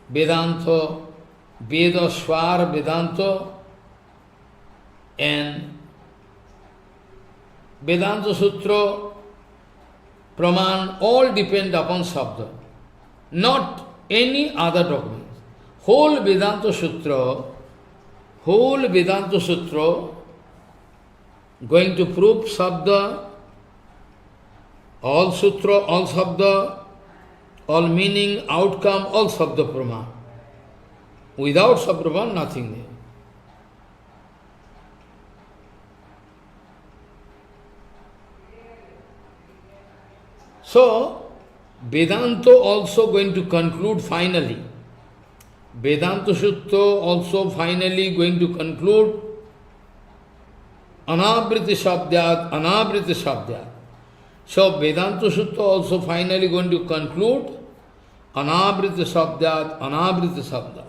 Vedanta, Veda Swar, Vedanta. And Vedanta Sutra, Praman, all depend upon Sabda, not any other documents. Whole Vedanta Sutra whole Vedanta Sutra going to prove Sabda, all Sutra, all Sabda, all meaning, outcome, all Sabda Praman. Without Sabda Praman, nothing there. So, Vedanta also going to conclude finally. Vedanta Sutra also finally going to conclude Anavriti Shabdyat, Anavriti Shabdyat. So Vedanta Sutra also finally going to conclude Anavriti Shabdyat, Anavriti Shabdyat.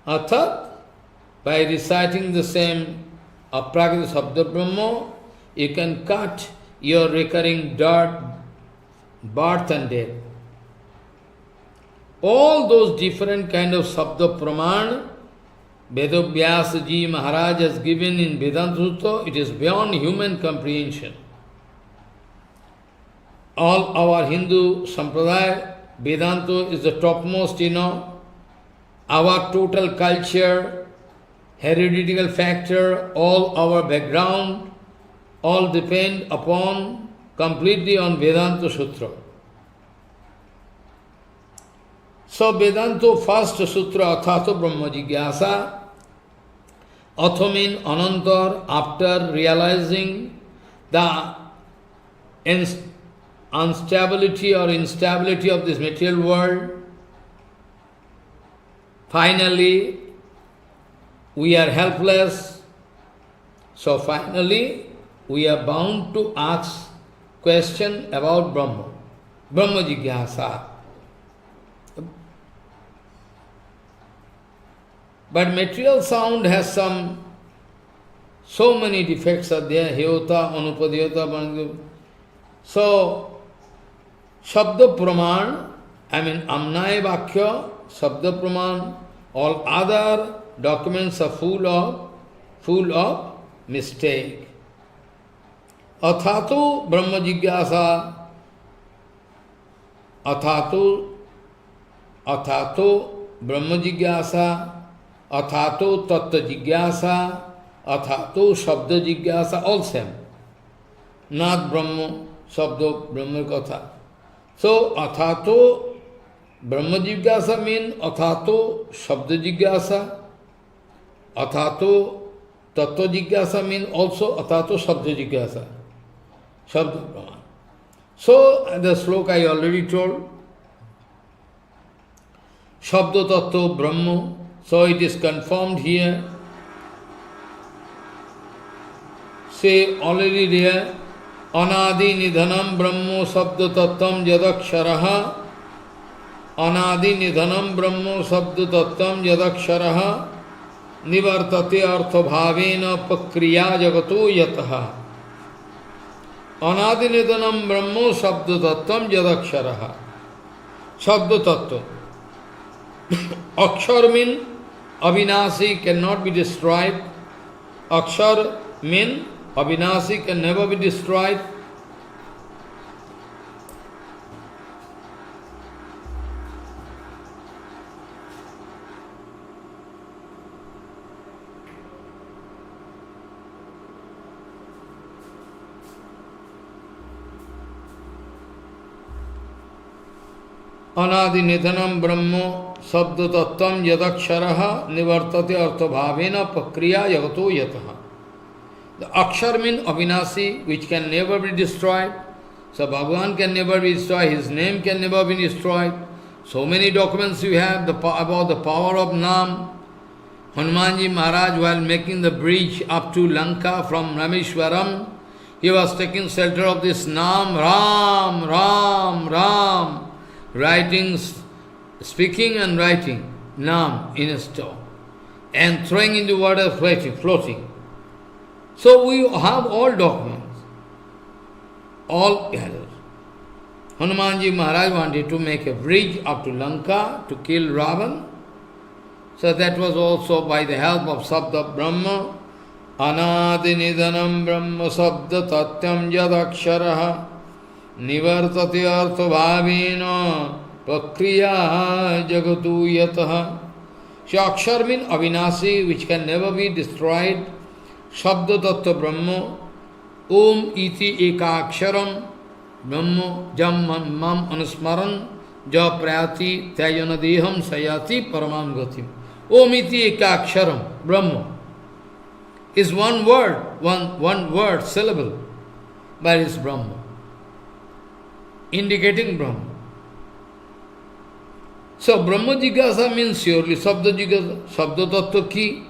Arthat, by reciting the same Aprakrita Sabda Brahma, you can cut your recurring birth and death. All those different kind of Sabda Praman, Vedavyasa Ji Maharaj has given in Vedanta Sutra, it is beyond human comprehension. All our Hindu Sampradaya, Vedanta is the topmost, our total culture, hereditary factor, all our background, all depend upon, completely on Vedanta Sutra. So Vedanta first Sutra, Athato Brahma Jigyasa, Atha means Anantar, after realizing the instability or instability of this material world, finally we are helpless, so finally we are bound to ask question about Brahma, Brahma Jigyasa. But material sound has so many defects are there, Hyota, Anupadhyota, so Shabda Praman, Amnaya Vakya, Shabda Praman, all other documents are full of mistake. Athato Brahma Jigyasa, Athato Brahma Jigyasa, Athato Tattva Jigyasa, Athato Shabda Jigyasa, all same. Not Brahma, Shabda Brahma Katha. So, Athato Brahma Jigyasa means Athato Shabda Jigyasa, Athato Tattva Jigyasa means also Athato Shabda Jigyasa, Shabda Brahman. So, the sloka I already told, Shabda Tattva Brahma, so it is confirmed here. Say already there, Anadi Nidhanam Brahmo Sabda Tattvam Yadaksharaha, Anadi Nidhanam Brahmo Sabda Tattvam Yadaksharaha, Nivartate Artha Bhavena Pakriya Jagato Yataha. Anadi Nidhanam Brahmo Sabda Tattvam Yadaksharaha. Sabda Tattva. Akshar means Avinasi, cannot be destroyed. Akshar means Avinasi, can never be destroyed. Anadi Nidhanam Brahmo Sabda Tattvam Yadaksharaha Nivartate Artha Bhavena Pakriya Jagato Yataha. The Akshar means Avinasi, which can never be destroyed. So Bhagavan can never be destroyed, His name can never be destroyed. So many documents you have about the power of Nam. Hanumanji Maharaj, while making the bridge up to Lanka from Rameshwaram, he was taking shelter of this Nam, Ram, Ram, Ram, writing, speaking and writing Nam in a stone, and throwing into water, floating. So we have all documents, all gathered. Hanumanji Maharaj wanted to make a bridge up to Lanka to kill Ravan. So that was also by the help of Sabda Brahma. Anadi Nidhanam Brahma Sabda Tatyam Yadaksharaha Nivartate Artha Bhavena Pakriya Jagatu Yataha. So Akshar means Avinasi, which can never be destroyed. Shabda Tattva Brahma. Om iti eka aksharam. Brahma jam mam anusmaran. Ja prayati tayana deham sayati paramam gatim. Om iti eka aksharam. Brahma is one word, one word, syllable. But it's Brahma. Indicating Brahma. So Brahma Jigyasa means surely Sabda Jigyasa, Sabda Tattva ki.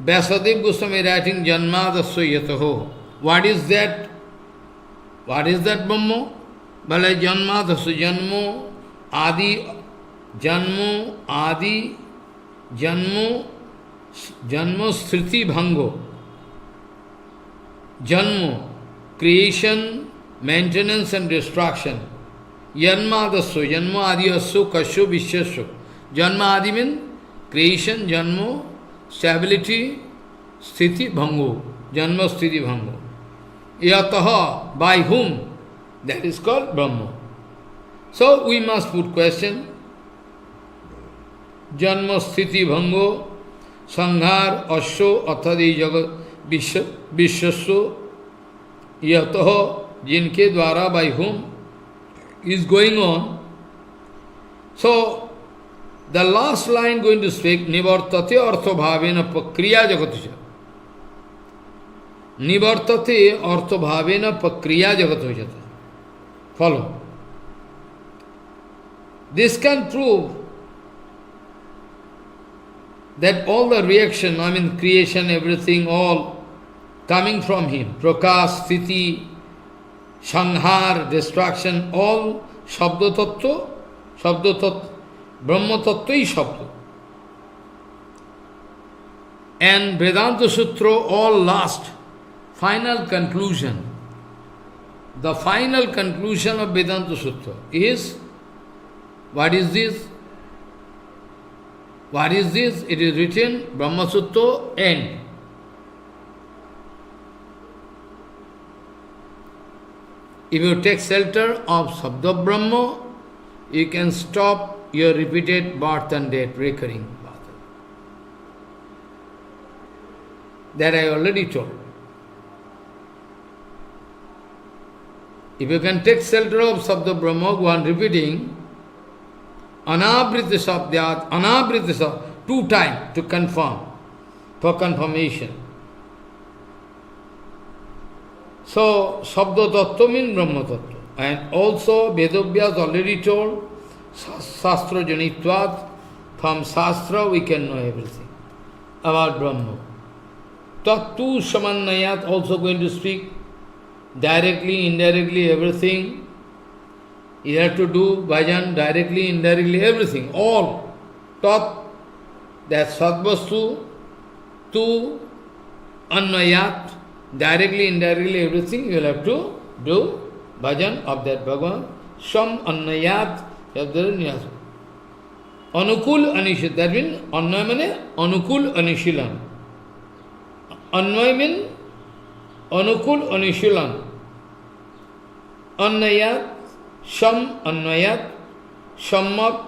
Vyasadeva Goswami writing Janmadasya yataho. What is that? What is that Brahma? Bala Janmadasya Janmo Adi Janmo Adi Janmo Janmo Sriti Bhango. Janmo, creation, maintenance and destruction. Janmadasya, Janmo Adi Asya Kasyo Vishasya. Janma Adi means creation, Janmo, stability, Sthiti Bhango. Janma Sthiti Bhango. Yataha, by whom? That is called Brahma. So we must put question. Janma Sthiti Bhango, Sanghar Asyo Athadi Jagat Vishasya Yataha, jinke dwara, by whom is going on. So the last line going to speak, Nivartate artha bhavena pakriya jagatusha. Nivartate artha bhavena pakriya jagatusha. Follow. This can prove that all the reaction, I mean creation, everything, all coming from him. Prakash, Sthiti, Sanghar, destruction, all Shabda Tattva, Brahma Tattva is Shabda. And Vedanta Sutra, all last, final conclusion. The final conclusion of Vedanta Sutra is, what is this? What is this? It is written, Brahma Sutra, end. If you take shelter of Sabda Brahma, you can stop your repeated birth and death, recurring birth. That I already told. If you can take shelter of Sabda Brahma, go on repeating, Anabrita Sabdyat, Anabrita Sabdyat, 2 times to confirm, for confirmation. So, Sabda Tattva means Brahma Tattva. And also, Vedavyas already told, Shastra Janitvat, from Shastra we can know everything about Brahma. Tattu Samannayat also going to speak, directly, indirectly, everything. You have to do bhajan, directly, indirectly, everything, all. Tat, that Sadvastu, Tu, Annayat, directly, indirectly, everything, you will have to do bhajan of that Bhagavan. Sham Annayat, Anukul Anishil, that means Annay means Anukul Anishilan. Annay means Anukul Anishilan. Annayat, Sham Annayat, Shammak,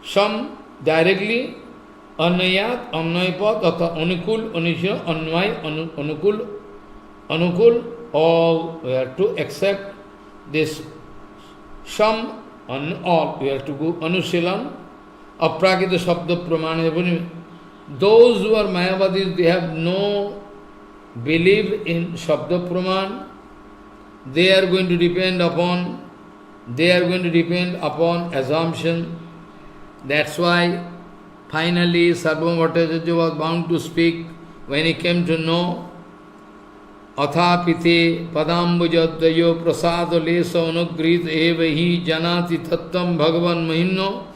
Sham directly, Annayat, Annaypat, Anukul, Anishilan, Annay, Anukul, all we have to accept this Sham, all we have to go Anusilan, Aprakita Sabda Pramana. Those who are Mayavadis, they have no belief in Shabda Praman. They are going to depend upon assumption. That's why finally Sarvabhauma Bhattacharya was bound to speak when he came to know Athapite Padambujadayo Prasada Lesa Anugrit Evahi Janati Tattvam Bhagavan Mahinno.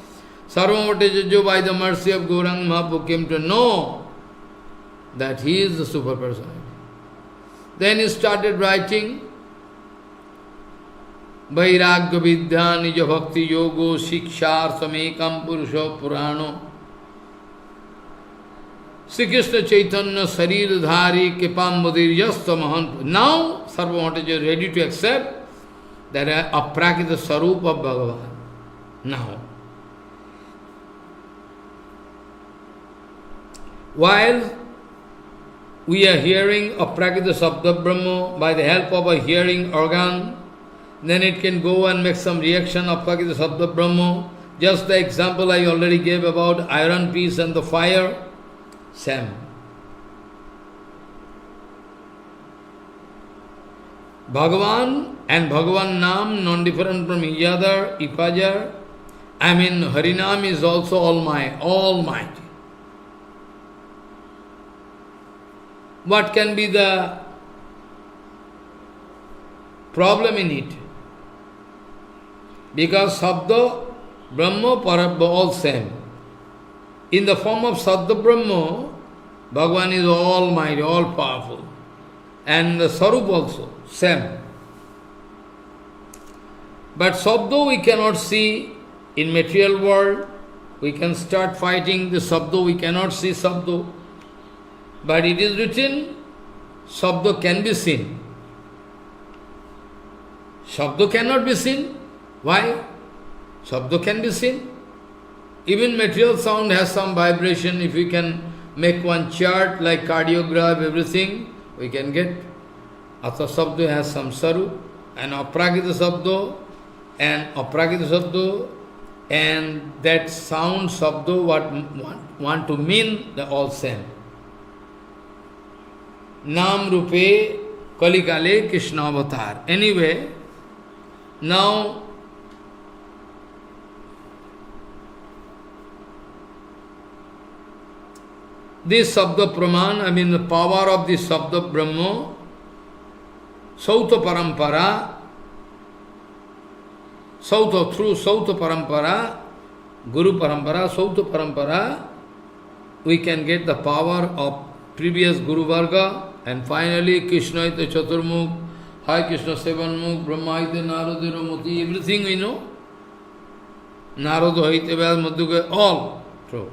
Sarvabhauma Bhattacharya, by the mercy of Gauranga Mahaprabhu, came to know that he is the super personality. Then he started writing Vairagya Vidya Nija Bhakti Yogo Shikshar Samekam Purusha Purano Sri Krishna Chaitanya Sarir Dhari Kipam Mudir Yasta Mahan. Now Sarvamataja ready to accept that aprakita sarup of Bhagavan. Now, while we are hearing aprakita sabda Brahma by the help of a hearing organ, then it can go and make some reaction of aprakita sabda Brahma. Just the example I already gave about iron piece and the fire, same. Bhagavan and Bhagavan Nam, non-different from each other, Ipajar. I mean, Harinam is also Almighty. What can be the problem in it? Because Sabda, Brahma, Parabha, all same. In the form of Sabda Brahma, Bhagavan is almighty, all powerful. And the Sarup also, same. But Sabda we cannot see in material world. We can start fighting the Sabda, we cannot see Sabda. But it is written, Sabda can be seen. Sabda cannot be seen. Why? Sabda can be seen. Even material sound has some vibration. If we can make one chart like cardiograph, everything, we can get. Atha Sabda has some saru, and aprakita Sabda, and that sound Sabda, what want to mean, they all same. Nam Rupe Kalikale Krishna Avatar. Anyway, now this Sabda Praman, I mean the power of this Sabda Brahma, Sauta Parampara, through Sauta Parampara, Guru Parampara, Sauta Parampara, we can get the power of previous Guru Varga, and finally Krishna ite Chaturmukh, Hai Krishna Sevanmukh, Brahma ite Narada Ramati, everything we know. Narada ite Vyas Madhuka, all true.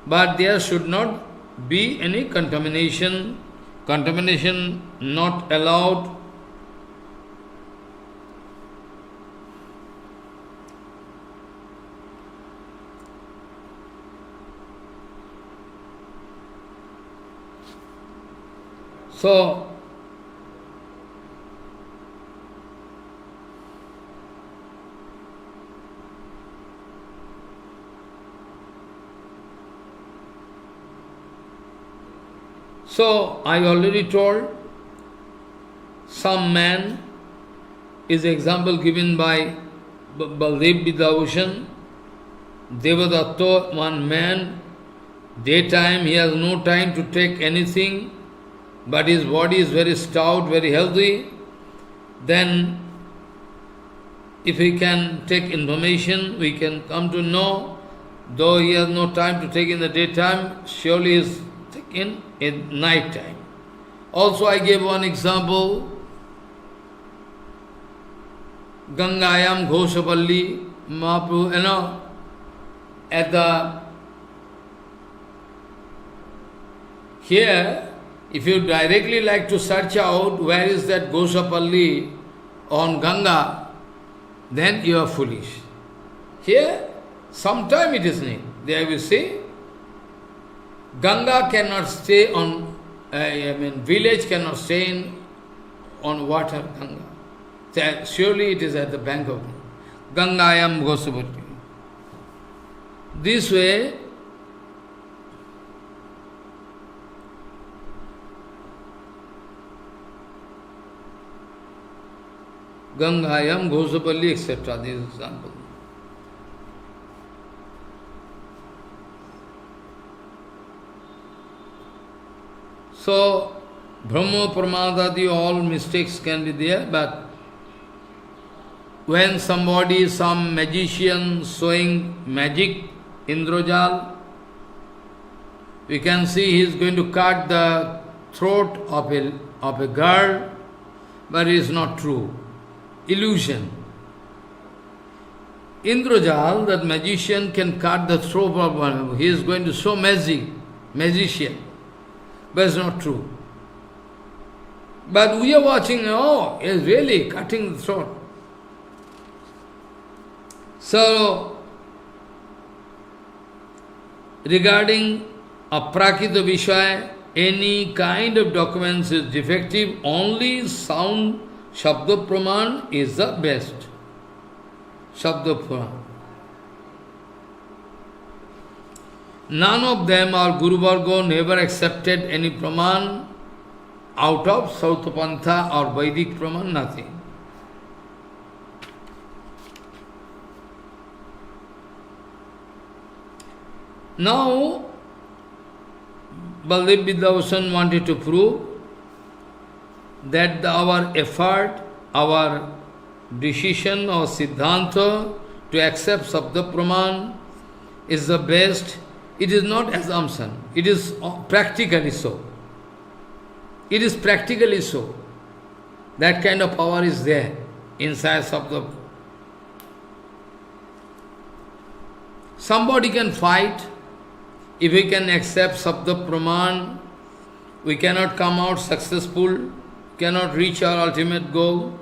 But there should not be any contamination. Contamination not allowed. So, I already told, some man is example given by Baldev Vidyabhushan. Devadatta, one man, daytime he has no time to take anything, but his body is very stout, very healthy. Then, if he can take information, we can come to know, though he has no time to take in the daytime, surely he is taken in night time. Also, I gave one example, Gangayam Ghoshapalli Mahaprabhu, here, if you directly like to search out where is that Ghoshapalli on Ganga, then you are foolish. Here, sometime it is need. There we say, Ganga cannot stay on, village cannot stay on water, Ganga. Surely it is at the bank of Gangayam Ghoshapalli. This way, Gangayam, Ghoshapalli, etc. This is example. So, Brahma, Pramadadi, all mistakes can be there, but when somebody, some magician showing magic, Indrajal, we can see he is going to cut the throat of a girl, but it is not true. Illusion. Indrajal, that magician, can cut the throat of one. He is going to show magic, magician. But it's not true. But we are watching, oh, he is really cutting the throat. So, regarding aprakita vishaya, any kind of documents is defective, only sound Shabda Praman is the best. Shabda Praman. None of them or Guru Varga never accepted any Praman out of Sautapantha or Vedic Praman, nothing. Now, Baldev Vidyabhushan wanted to prove that our effort, our decision or Siddhanta to accept Sabda Praman is the best. It is not assumption, it is practically so. It is practically so. That kind of power is there inside Sabda. Somebody can fight. If we can accept Sabda Praman, we cannot come out successful, cannot reach our ultimate goal.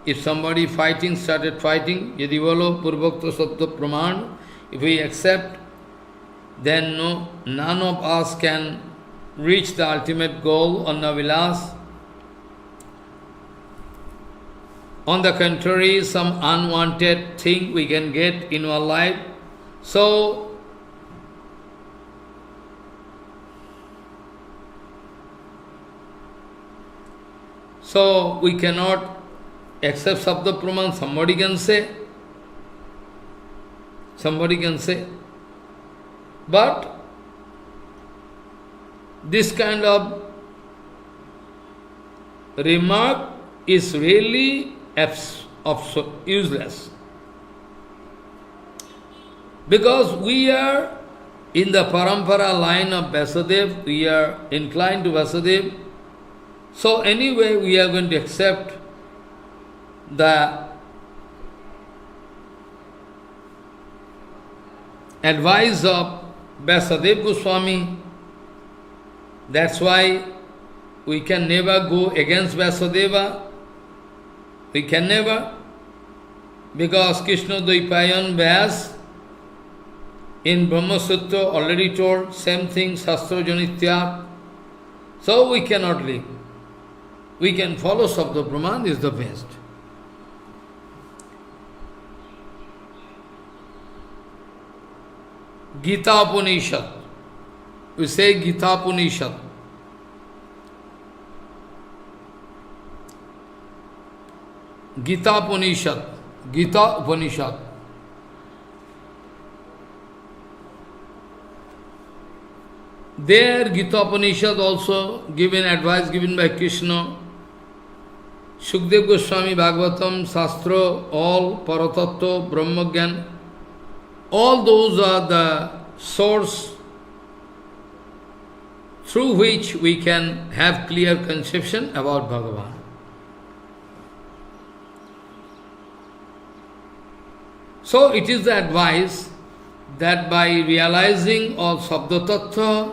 If somebody started fighting, Yadi Valo Purvakta Sabda Praman, if we accept, then none of us can reach the ultimate goal on the Vilas. On the contrary, some unwanted thing we can get in our life. So we cannot accept Sabda Praman, somebody can say. Somebody can say. But this kind of remark is really useless. Because we are in the parampara line of Vasudev, we are inclined to Vasudev. So anyway, we are going to accept the advice of Vyasadeva Goswami. That's why we can never go against Vyasadeva. We can never, because Krishna Dvaipayan Vyas in Brahma Sutra already told same thing, Shastra Janitya. So we cannot leave. We can follow Sabda Praman is the best. Gita Upanishad. We say Gita Upanishad. Gita Upanishad. Gita Upanishad. There Gita Upanishad also given advice given by Krishna. Shukdev Goswami Bhagavatam, Shastra, all Paratattva, Brahmagyan, all those are the source through which we can have clear conception about Bhagavan. So it is the advice that by realizing all Sabda Tattva,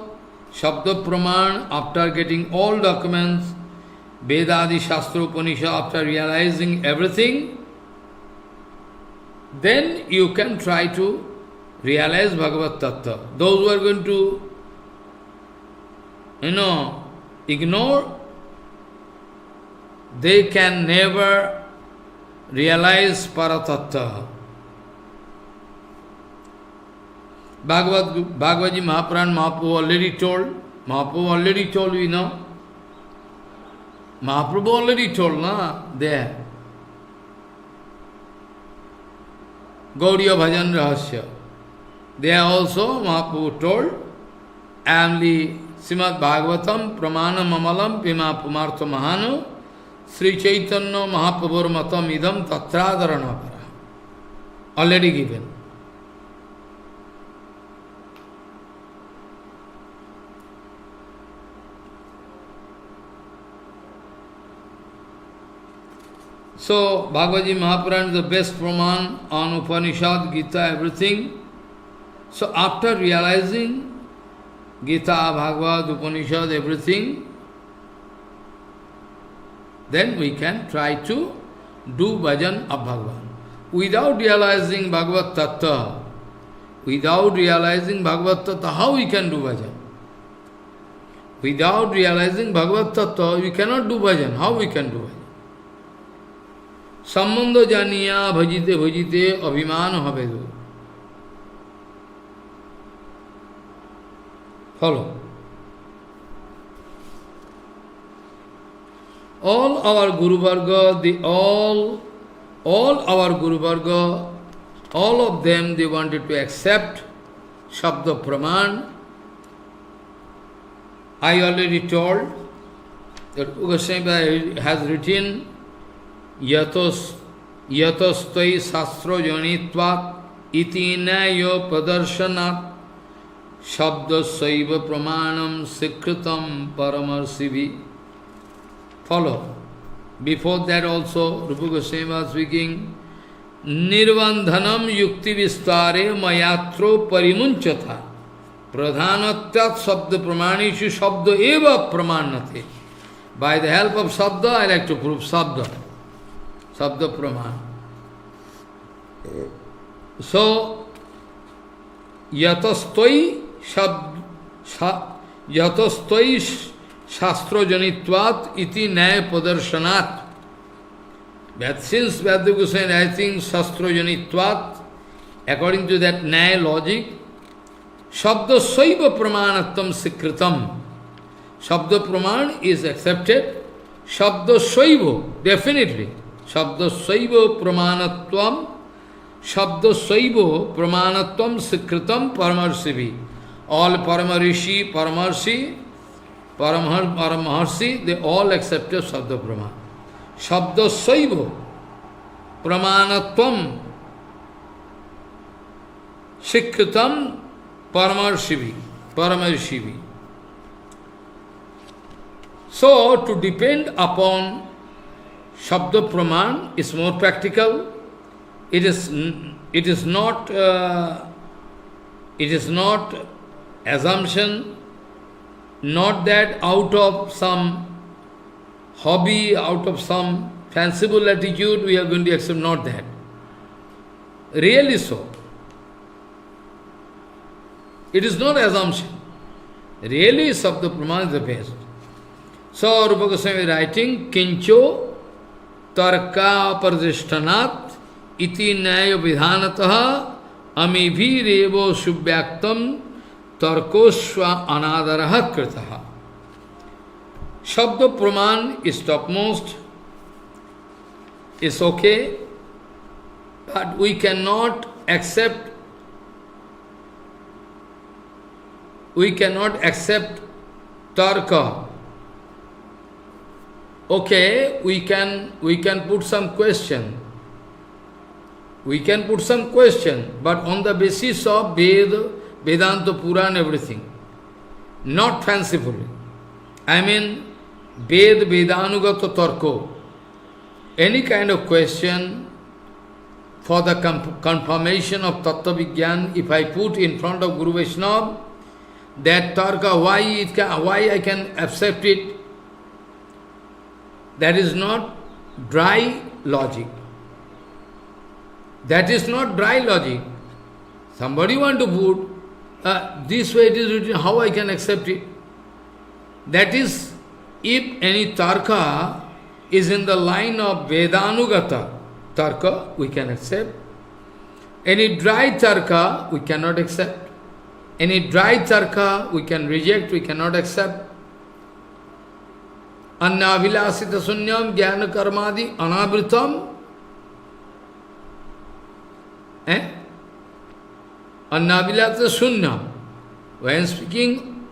Shabda Praman, after getting all documents, Vedadi, Shastra, Upanishad, after realizing everything, then you can try to realize Bhagavad Tattva. Those who are going to, ignore, they can never realize Paratattva. Bhagavad Gita Mahaprabhu already told, we know. Mahaprabhu already told, there. Gaudiya Bhajan Rahasya. There also Mahaprabhu told, Amli Srimad Bhagavatam Pramana Mamalam Pima Pumartha Mahanu Sri Chaitanya Mahaprabhur Matam Idam Tatradharana Para. Already given. So, Bhagavad Gita Mahapuran is the best Praman on Upanishad, Gita, everything. So, after realizing Gita, Bhagavad, Upanishad, everything, then we can try to do bhajan of Bhagavan. Without realizing Bhagavad Tattva, how we can do bhajan? Without realizing Bhagavad Tattva, we cannot do bhajan. How we can do bhajan? Sambandha janiya bhajite bhajite abhiman habedu. Follow. All our Guru Varga, all our Guru Varga, all of them, they wanted to accept Shabda Praman. I already told that Goswami has written Yatostai Sastro Janitvat Iti Nayo Padarsanat Shabda Saiva Pramanam Sikritam Paramarsivi. Follow. Before that also, Rupa Goswami was speaking, Nirvandhanam yukti vistare mayatro parimunchatha pradhanatyat sabda pramanishu sabda eva pramanate. By the help of sabda, I like to prove sabda. Sabda praman. So, yatastoi Shastro janitvat iti naya padarsanat. But since Vyasa Goswami writing Shastro janitvat, according to that naya logic, Shabda Saiva Pramanatam Sikritam. Shabda Praman is accepted. Shabda Saiva, definitely. Shabda Saiva Pramanatvam. Shabda Saiva Pramanatvam Sikritam Paramarsivi. All Paramarishi, Paramaharsi, they all accepted Shabda Praman. Shabda Saiva Pramanatvam Sikritam Paramarshivi. So, to depend upon Shabda Praman is more practical. It is not assumption, not that out of some hobby, out of some fanciful attitude we are going to accept, not that. Really so. It is not assumption. Really, Sabda Praman is the best. So, Rupa Goswami is writing, Kincho Tarka Pradishtanat Iti Naya Vidhanataha Amibhi Revo Subhyaktam Tarkosva Anadaraha Kritaha. Shabda Praman is topmost, is okay, but we cannot accept Tarka. Okay, we can put some question. We can put some question, but on the basis of Vedanta, Puran, everything. Not fancifully. I mean, Vedanugata Tarko. Any kind of question for the confirmation of Tattva Vigyan, if I put in front of Guru Vaishnava, that Tarka, why I can accept it, that is not dry logic. That is not dry logic. Somebody want to put, this way it is written, how I can accept it? That is, if any Tarka is in the line of Vedanugata Tarka, we can accept. Any dry Tarka, we cannot accept. Any dry Tarka, we can reject, we cannot accept. Annavilasita sunyam jnana karmadi anavritam. Annavilasita sunyam. When speaking,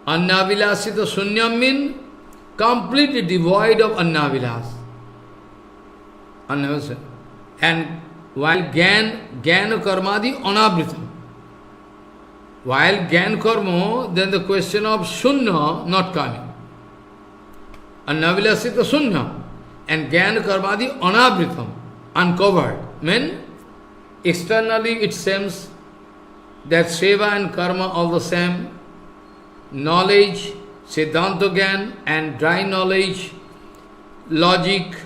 Annavilasita sunyam means completely devoid of annavilas. And while jnana karmadi anavritam. While Gyan Karma, then the question of Shunya not coming. Annavilasita Shunya. And Gyan Karmadi Anavritam, uncovered. Mean, externally it seems that Seva and Karma all the same. Knowledge, Siddhanta Gyan and dry knowledge, logic,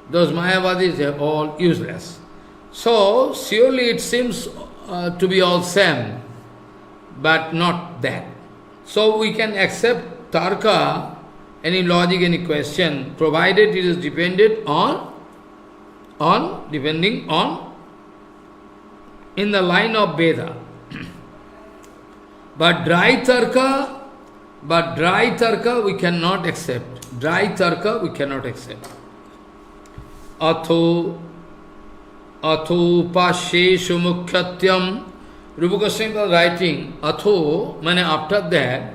those Mayavadis are all useless. So, surely it seems to be all same, but not that. So we can accept tarka, any logic, any question, provided it is depending on in the line of Veda. But dry tarka we cannot accept. Dry tarka we cannot accept. Atho pasheshu mukhatyam. Rupa Goswami was writing, Atho, meaning after that,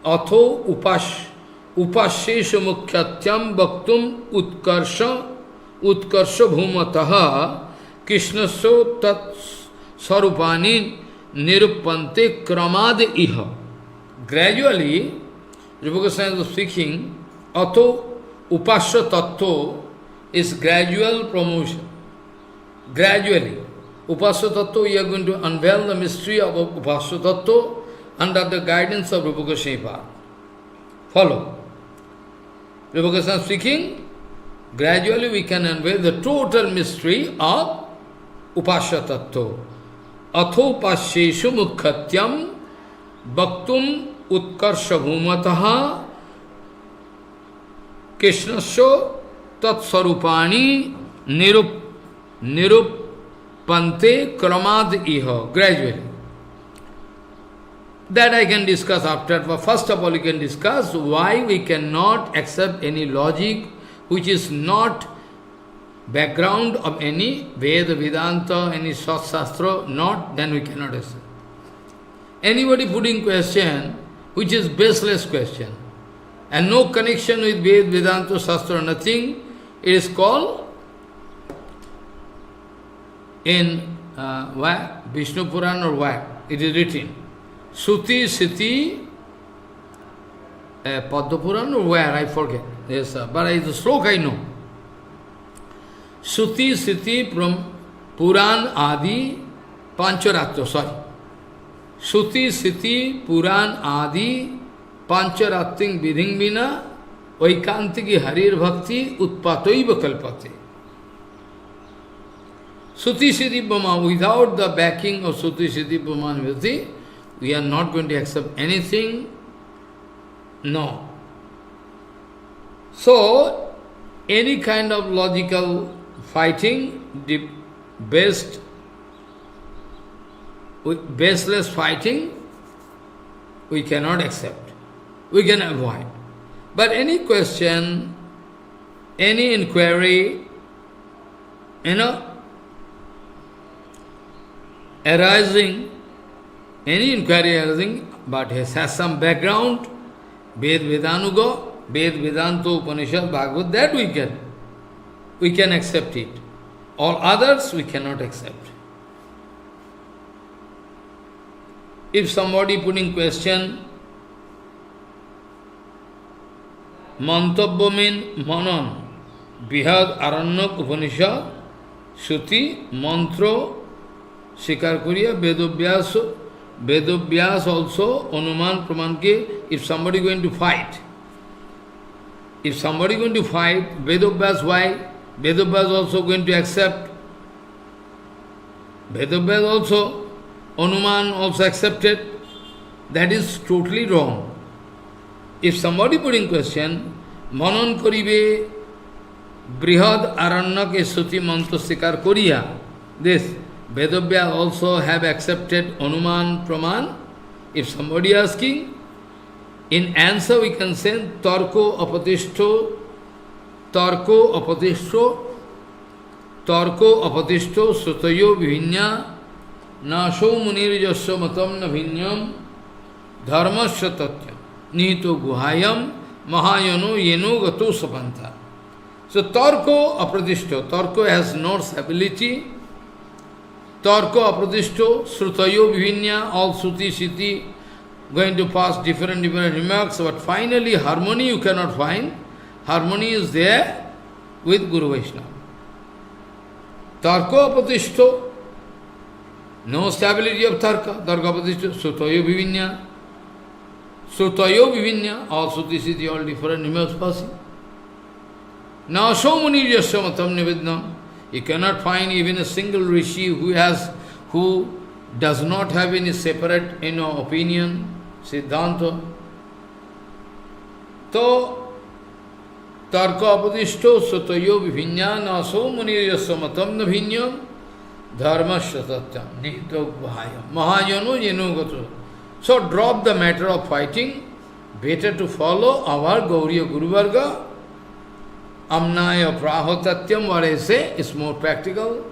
Atho upasheshu mukhatyam bhaktum utkarsha bhumataha krishnasya tat sarupani nirupante kramad iha. Gradually, Rupa Goswami was speaking, Atho upasya tattva is gradual promotion. Gradually. Upasya Tattva, we are going to unveil the mystery of Upasya Tattva under the guidance of Rupa Gosvāmīpāda. Follow. Rupa Goswami speaking, gradually we can unveil the total mystery of Upasya Tattva. Atho pasyeshu mukhatyam bhaktum utkarsha bhumataha krishnasya tat sarupani nirupante kramad iha. Gradually. That I can discuss after. But first of all, we can discuss why we cannot accept any logic which is not background of any Veda, Vedanta, any Shastra, not, then we cannot accept. Anybody putting question which is baseless question and no connection with Veda, Vedanta, Shastra, nothing, it is called in Vishnu Puran or what? It is written. Suti, Siti, Padma Puran or where? I forget. Yes, but the sloka I know. Suti, Siti, Puran, Adi, Pancharatva, sorry. Suti, Siti, Puran, Adi, Pancharating Vidhing Vina, Vaikantiki Harir Bhakti, Utpatoiva Kalpate. Suti, Siti, Brahma, without the backing of Suti, Siti, Brahma, Vidhi, we are not going to accept anything. No. So, any kind of logical fighting, baseless fighting, we cannot accept. We can avoid. But any question, any inquiry, arising, but has some background, Ved Vedanuga, Ved Vedanta Upanishad, Bhagavad, that we can accept it. All others we cannot accept. If somebody putting question, Mantabya mean Manan, Brihad Bhagavatamrita, Shruti, Mantra, Shikar Kuriya, Vedobhyas also, Anuman Pramanke, if somebody going to fight, Vedobhyas why? Vedobhyas also going to accept. Vedobhyas also, Anuman also accepted. That is totally wrong. If somebody putting question, Manan Koribe, Brihad Aranyake Suti Mantra Sikar Koriya, this, Vedabhya also have accepted Anuman Praman. If somebody asking, in answer we can say Tarko Apatishto Sutayo Vivinya Nasho Munirjasya Matam Navinyam Dharmasya Tatyam Nito Guhayam Mahayano Yeno Gato Sapanta. So Tarko Apratishto, Tarko has no stability. Tarko Apratishto, Srutayo Vivinya, all Sruti, Siti, going to pass different remarks, but finally harmony you cannot find. Harmony is there with Guru Vaishnava. Tarko Apratishto, no stability of Tarka, Tarka Apratishto, Srutayo Vivinya. Sutayo Vivinya, also this is the all different numerous passing. Now so many yasamatam nivednam. You cannot find even a single rishi who does not have any separate opinion, siddhanta. To tarka apadishto sutayo vivinya naso muni yasamatam navinyam dharma shatatyam nihto bhayam mahajano yenugato. So drop the matter of fighting, better to follow our Gauriya Guru Varga. Amnaya prahotatyam, what I say, is more practical.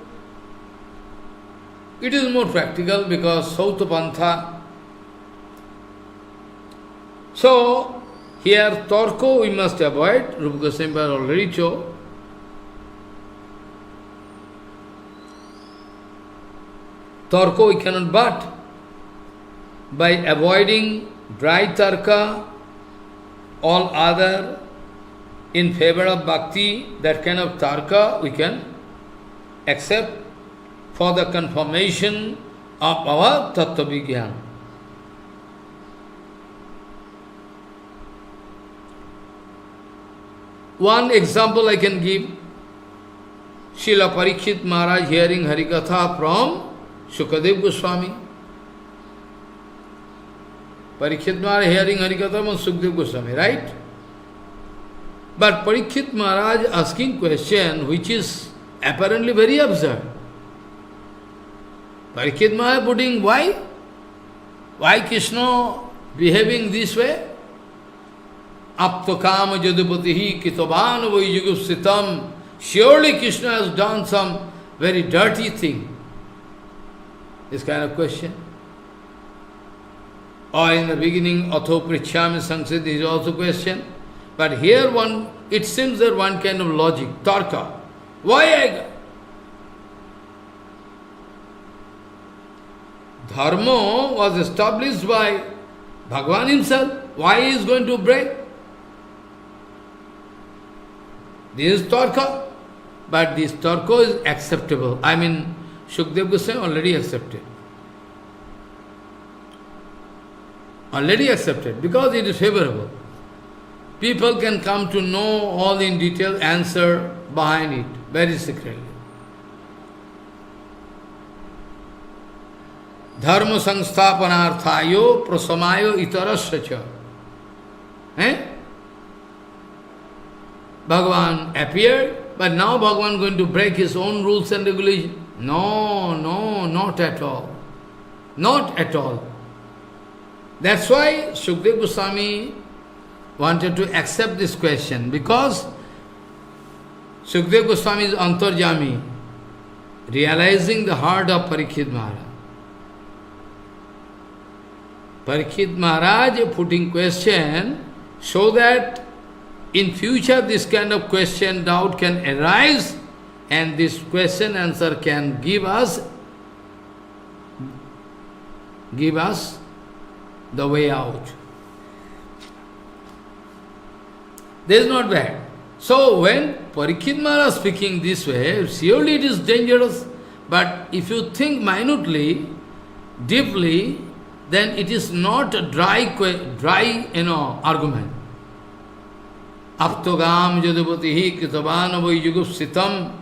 It is more practical because Sautapantha. So, here Torko we must avoid, Rupa Gosvāmīpāda already told. Torko we cannot but by avoiding dry tarka, all other in favor of bhakti, that kind of tarka we can accept for the confirmation of our tattva vigyan. One example I can give, Srila Parikshit Maharaj hearing Harikatha from Shukadev Goswami. Parikshit Maharaj hearing Harikatha from Sukdev Goswami, right? But Parikshit Maharaj asking question which is apparently very absurd. Parikshit Maharaj putting why? Why Krishna behaving this way? Aptokama jadupatihi kitavan vaijugupsitam. Surely Krishna has done some very dirty thing. This kind of question. Or in the beginning, Atho Prichyami Sanskrit is also question. But here it seems that one kind of logic, tarka. Why Dharma was established by Bhagavan himself. Why he is going to break? This is tarka. But this tarka is acceptable. I mean, Shukdev Goswami already accepted. Already accepted because it is favorable. People can come to know all in detail answer behind it, very secretly. Dharma samsthapanarthayo prasamayo itarasya. Bhagavan appeared, but now Bhagavan going to break his own rules and regulations. No, not at all. Not at all. That's why Shukdev Goswami wanted to accept this question, because Shukdev Goswami is Antarjami, realizing the heart of Parikshit Maharaj. Parikshit Maharaj putting question so that in future this kind of question, doubt can arise, and this question answer can give us the way out. This is not bad. So when Parikshit Maharaj speaking this way, surely it is dangerous. But if you think minutely, deeply, then it is not a dry argument. Aptogam jadupatihi kitavan vaijugupsitam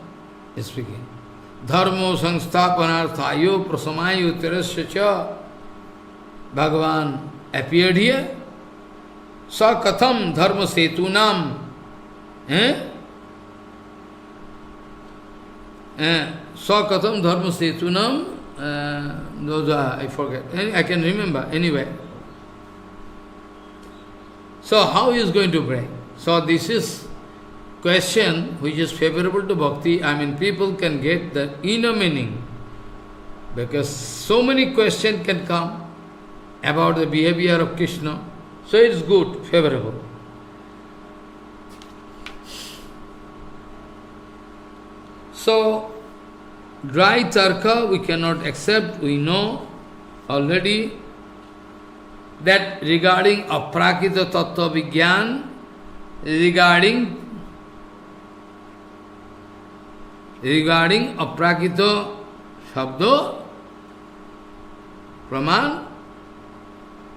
is speaking. Dharmo samsthapanarthayo prasamayo tirasya cha. Bhagavan appeared here. Sa katham dharma setunam. Sa katham dharma setunam. Those are, I forget. I can remember anyway. So how he is going to break? So this is question which is favorable to bhakti. I mean, people can get the inner meaning. Because so many questions can come about the behavior of Krishna. So it is good, favorable. So, dry tarka we cannot accept. We know already that regarding aprakita tattva vigyan, regarding aprakita shabda, praman,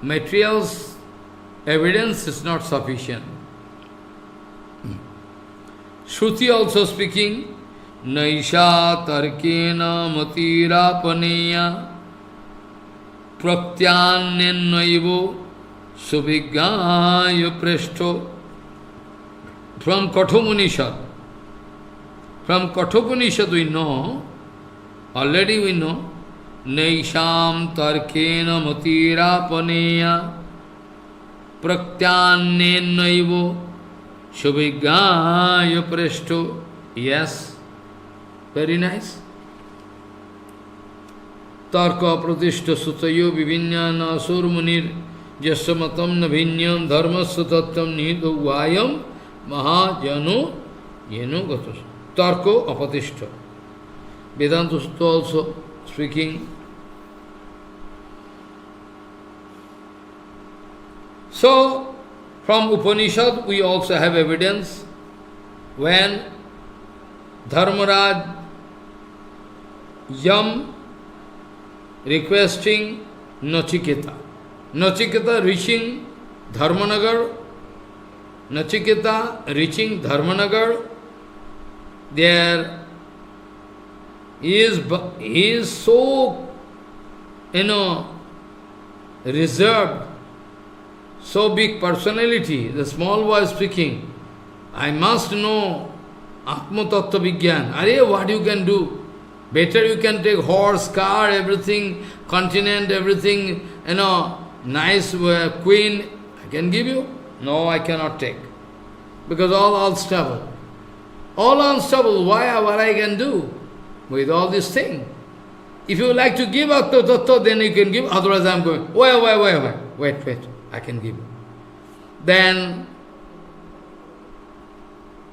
materials evidence is not sufficient. Shruti also speaking, Naisha tarkena matirapaneya praktyanennaivo subhigaya preshto. From Kathopanishad we know, already we know, Naisham tarkena matirapaneya praktyanennaivo subhigaya preshto. Yes, very nice. Tarka pratishta sutayo vivinyana asur munir jasamatam navinyam dharmasya tattam nihido vayam mahajano yeno gatos. Tarko apatishta. Vedanta Sutta also speaking. So, from Upanishad we also have evidence when Dharmaraj Yam requesting Nachiketa. Nachiketa reaching Dharmanagar. Nachiketa reaching Dharmanagar. There he is so, reserved, so big personality, the small boy speaking. I must know Atma Tattva Vigyan. Are, what you can do? Better you can take horse, car, everything, continent, everything, nice queen, I can give you. No, I cannot take. Because all unstable. All unstable, what I can do with all this thing? If you like to give Atma Tattva, then you can give, otherwise I am going, wait, I can give you. Then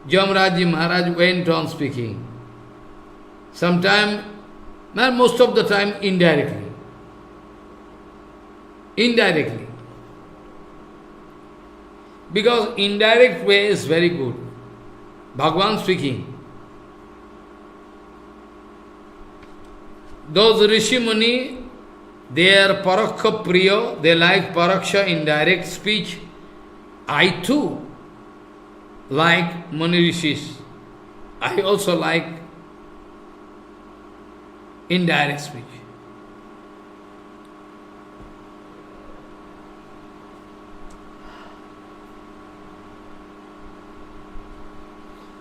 Jamraji Maharaj went on speaking. Sometime, most of the time indirectly. Indirectly. Because indirect way is very good. Bhagavan speaking. Those Rishi Muni, they are parakha priya, they like paraksha, indirect speech. I too like Muni Rishis. I also like indirect speech.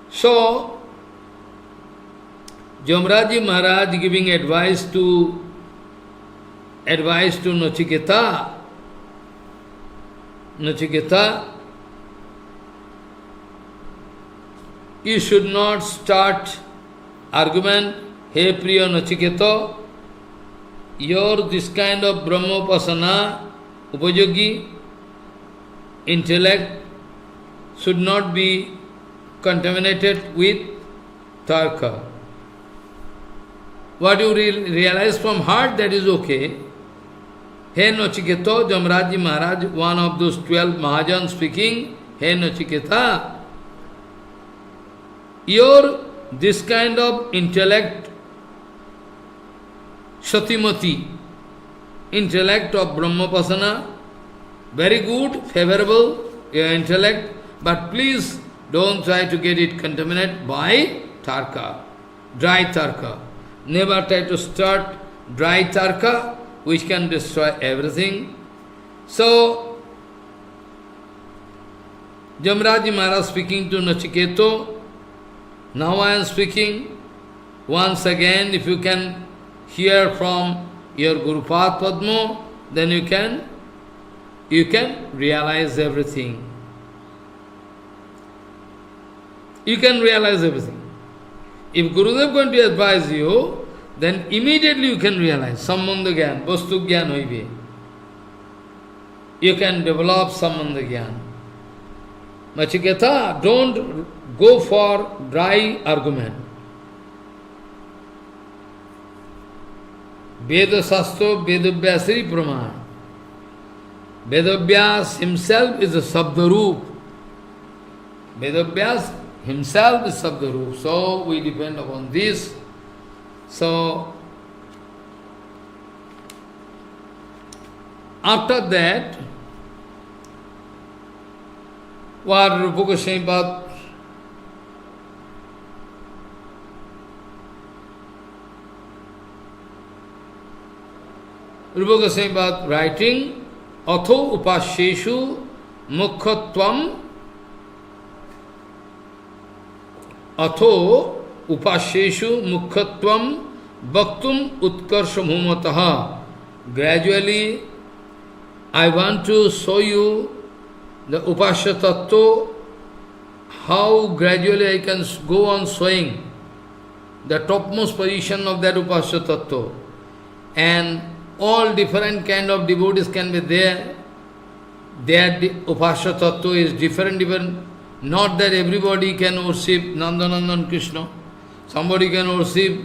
So, Jamraji Maharaj giving advice to Nachiketa. Nachiketa, you should not start argument. Hey Priya Nachiketa, your this kind of Brahmopasana, Upayogi, intellect should not be contaminated with tarka. What you realize from heart, that is okay. Hey Nachiketa, Jamraji Maharaj, one of those 12 Mahajans speaking, Hey Nachiketa, your this kind of intellect, Satimati, intellect of Brahmapasana, very good, favorable, your intellect, but please don't try to get it contaminated by tarka, dry tarka. Never try to start dry tarka, which can destroy everything. So, Jamraji Maharaj speaking to Nachiketo, now I am speaking. Once again, if you can hear from your Gurupad Padma, then you can realize everything. You can realize everything. If Gurudev is going to advise you, then immediately you can realize Sambandha Gyan, Vastu Gyan hoibe. You can develop Sambandha Gyan. Nachiketa, don't go for dry argument. Veda Sastro, Vedavyasri Praman. Vedavyas himself is a Sabdarup. Vedavyas himself is Sabdarup. So we depend upon this. So after that, what Rupa Gosvāmīpāda writing, Atho Upasyeshu Mukhatvam Atho Upasyeshu Mukhatvam Bhaktum Utkarsha Bhumataha. Gradually, I want to show you the Upasya Tattva, how gradually I can go on showing the topmost position of that Upasya Tattva. And all different kind of devotees can be there. Their Upasya Tattva is different. Not that everybody can worship Nandanandan Krishna. Somebody can worship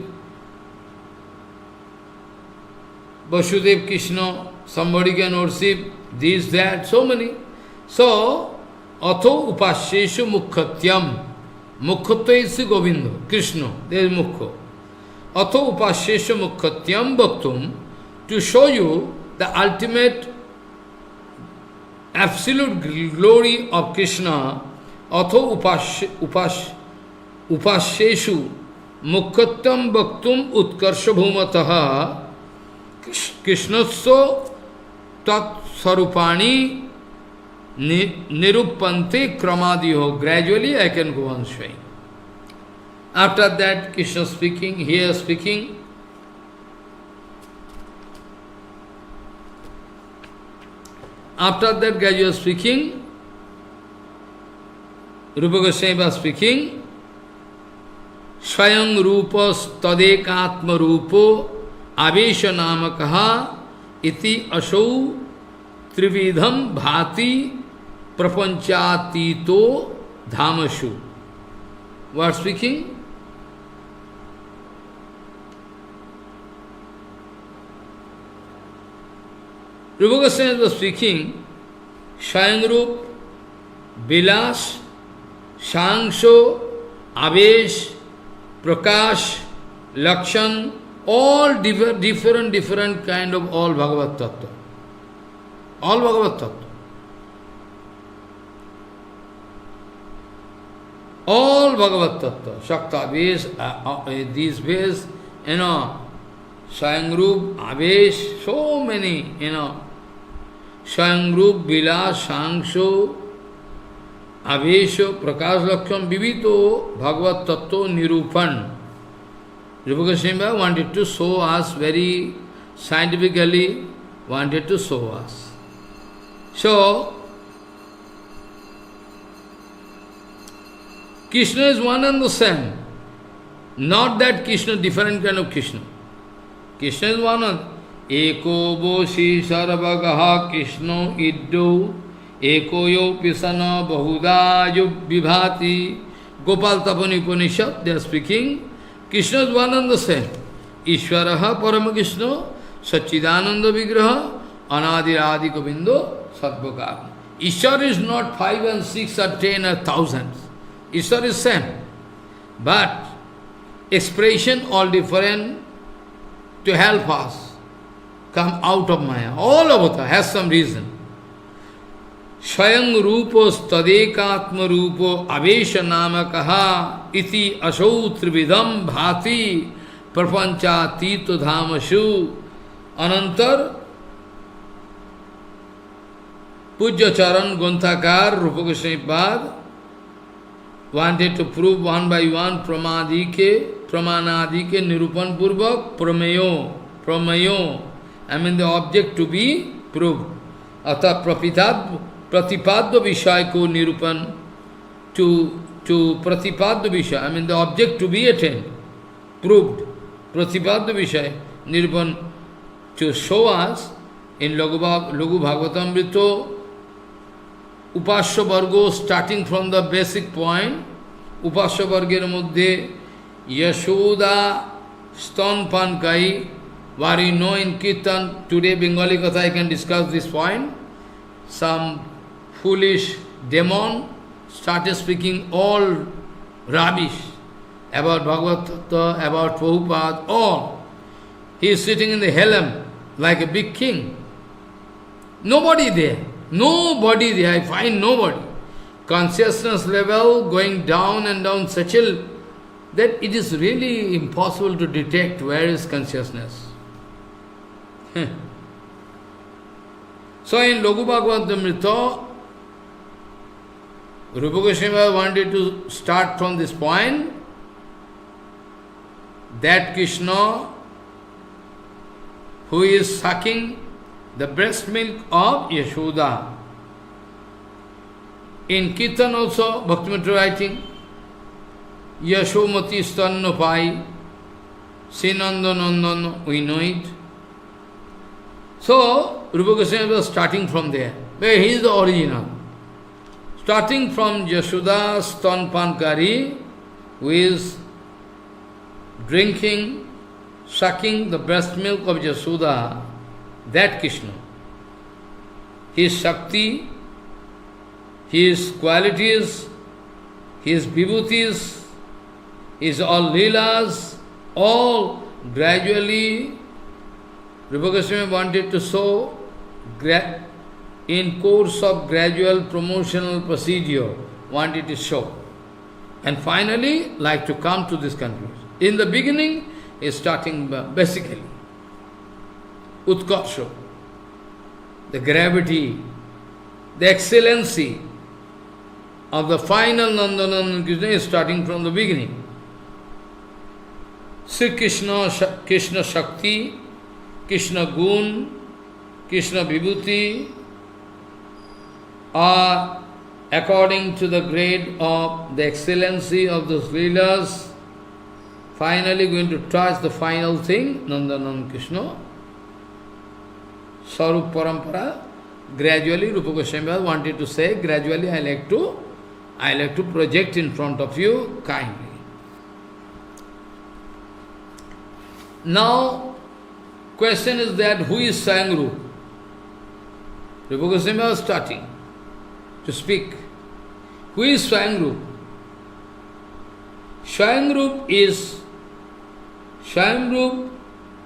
Vasudev Krishna. Somebody can worship this, that, so many. So, Atho Upasyeshu Mukhatyam. Mukhatva is Govinda, Krishna. There is Mukha. Atho Upasyeshu Mukhatyam Bhaktum. To show you the ultimate absolute glory of Krishna, Atho Upasyeshu Mukhattam Bhaktum Utkarsha Bhumataha Krishnatso Tat Sarupani Nirupante Kramadiho. Gradually I can go on showing. After that, Krishna speaking, here speaking. After that, gradually speaking, Rupa Gosvāmīpāda speaking, Shyam Rupas Tadekatma Rupo Avesha Namakaha Iti Asau Trividham Bhati Prapanchatito Dhamashu. What speaking? Rupa Gosvāmīpāda was speaking, Shayangrup, Bilas, Shangsho, Avesh, Prakash, Lakshan, all different kind of all Bhagavad Tattva. All Bhagavad Tattva. All Bhagavad Tattva. Shakta Avesh, these ways, Shayangrup, Avesh, so many, Shayangrup, Bilas, Shangsho, Avesho, Prakash Lakshan, Vivito, Bhagavad Tattva Nirupan. Rupa Gosvāmīpāda wanted to show us very scientifically, wanted to show us. So, Krishna is one and the same. Not that Krishna, different kind of Krishna. Krishna is one and Eko Boshi Sarvagaha Krishna Iddo Eko Yo Pisana Bahuda Yub Vibhati Gopal Tapani Upanishad, they are speaking. Krishna is one and the same. Ishvaraha Paramakrishna Sachidananda Vigraha Anadi Govindo Sadbhakar. Ishvara is not 5 and 6 or 10 or thousands. Ishvara is same. But expression all different to help us come out of Maya. All avatars has some reason. Swayam Rupos Tadekatma Rupo Avesha Namakaha Iti Asau Trividam Bhati Prapancha Tito Dhamashu. Anantar Pujya Charan Gunthakar Rupa Gosvāmīpāda wanted to prove one by one pramanadike nirupan purvak pramayo. I mean the object to be proved. Atha pratipadya vishaya ko nirupan to pratipadya vishaya. I mean the object to be attained, proved. Pratipadya vishaya nirupan to show us in Laghu-Bhagavatamrita Upasya Vargo, starting from the basic point, Upasya Varger Muddhe, Yashoda Stanpan Kai, where you know in Kirtan, today Bengali Harikatha I can discuss this point. Some foolish demon started speaking all rubbish about Bhagavatamrita, about Prabhupada, all. He is sitting in the helm like a big king. Nobody there. Nobody there, I find nobody. consciousness level going down and down such a that it is really impossible to detect where is consciousness. So in Laghu-Bhagavatamrita, Rupa Gosvāmīpāda wanted to start from this point that Krishna who is sucking the breast milk of Yashoda. In Kirtan also, Bhaktivinoda writing, Yashomati Stanno Pai, Sinanda Nandana, we know it. So, Rupa Goswami was starting from there. Where he is the original. Starting from Yashoda Stanpankari, who is drinking, sucking the breast milk of Yashoda, that Krishna. His Shakti, his qualities, his vibhutis, his all leelas, all gradually Rupa Goswami wanted to show in course of gradual promotional procedure, wanted to show. And finally, like to come to this conclusion. In the beginning, is starting basically Utkarsha, the gravity, the excellency of the final Nandananda Krishna is starting from the beginning. Sri Krishna, Krishna Shakti, Krishna Gun, Krishna Vibhuti are according to the grade of the excellency of those Leelas, finally going to touch the final thing, Nandananda Krishna. Sarup Parampara, gradually Rupa Goswami wanted to say, gradually I like to project in front of you kindly. Now, question is that who is Shyam Rupa? Rupa Goswami was starting to speak. Who is Shyam Rupa? Shyam Rupa is Shyam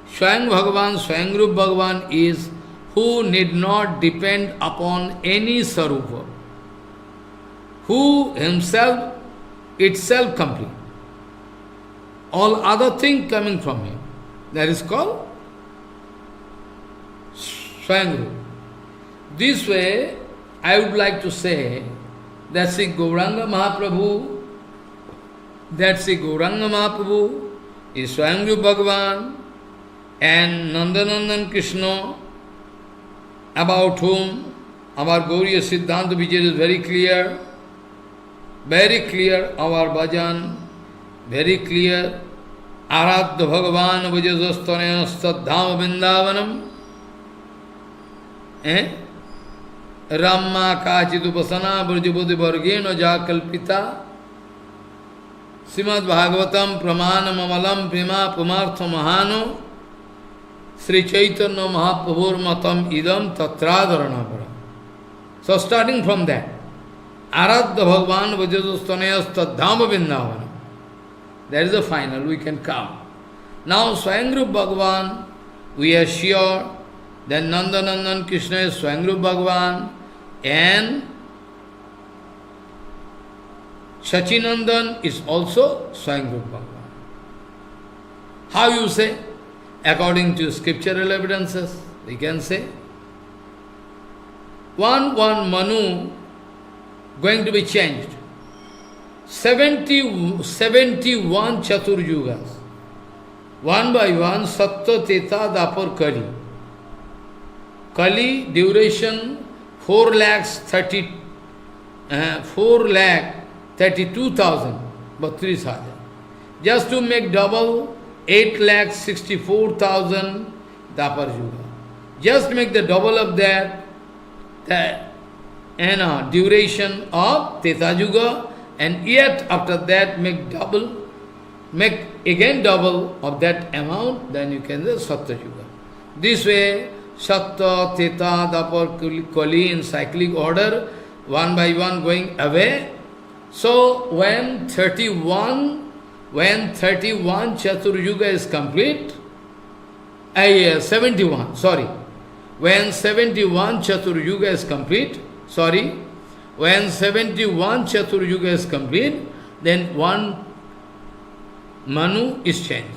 Bhagavan, Shyam Rupa Bhagavan is who need not depend upon any sarupa, who himself itself complete. All other things coming from him. That is called Shyam Rupa. This way, I would like to say that Sri Gauranga Mahaprabhu, is Shyam Rupa Bhagavan, and Nandanandan Krishna, about whom our Gauriya Siddhanta Vijay is very clear, our bhajan, very clear, Aradha Bhagavan Vajasasthanaya Stadhama Vrindavanam, Ramma Kachidupasana Brajapati Vargena Jakalpita, Srimad Bhagavatam Pramanam Amalam Prima Pumartha Mahano, Sri Chaitanya Mahaprabhur Matam Idam Tatradharanapara. So starting from that, Aradha Bhagavan Vajasasthanaya Stadhama Vrindavanam. That is the final, we can come. Now Shyam Rupa Bhagavan, we are sure that Nandanandan Krishna is Shyam Rupa Bhagavan and Sachinandan is also Shyam Rupa Bhagavan. How you say? According to scriptural evidences, we can say. One Manu going to be changed. 71 Chaturjugas. One by one, Sattva, Teta, Dapar, Kali. Kali duration 4,32,000, but 3,000. Just to make double, 8,64,000 Dapar Yuga. Just make the double of that, duration of Teta Yuga, and yet after that make again double of that amount, then you can say Sattva Yuga. This way, Sattva, Teta, Dapar, Kali in cyclic order, one by one going away. So when 31 Chatur Yuga is complete, 71, sorry. When 71 Chatur Yuga is complete, when 71 Chaturjuga is complete, then one Manu is changed.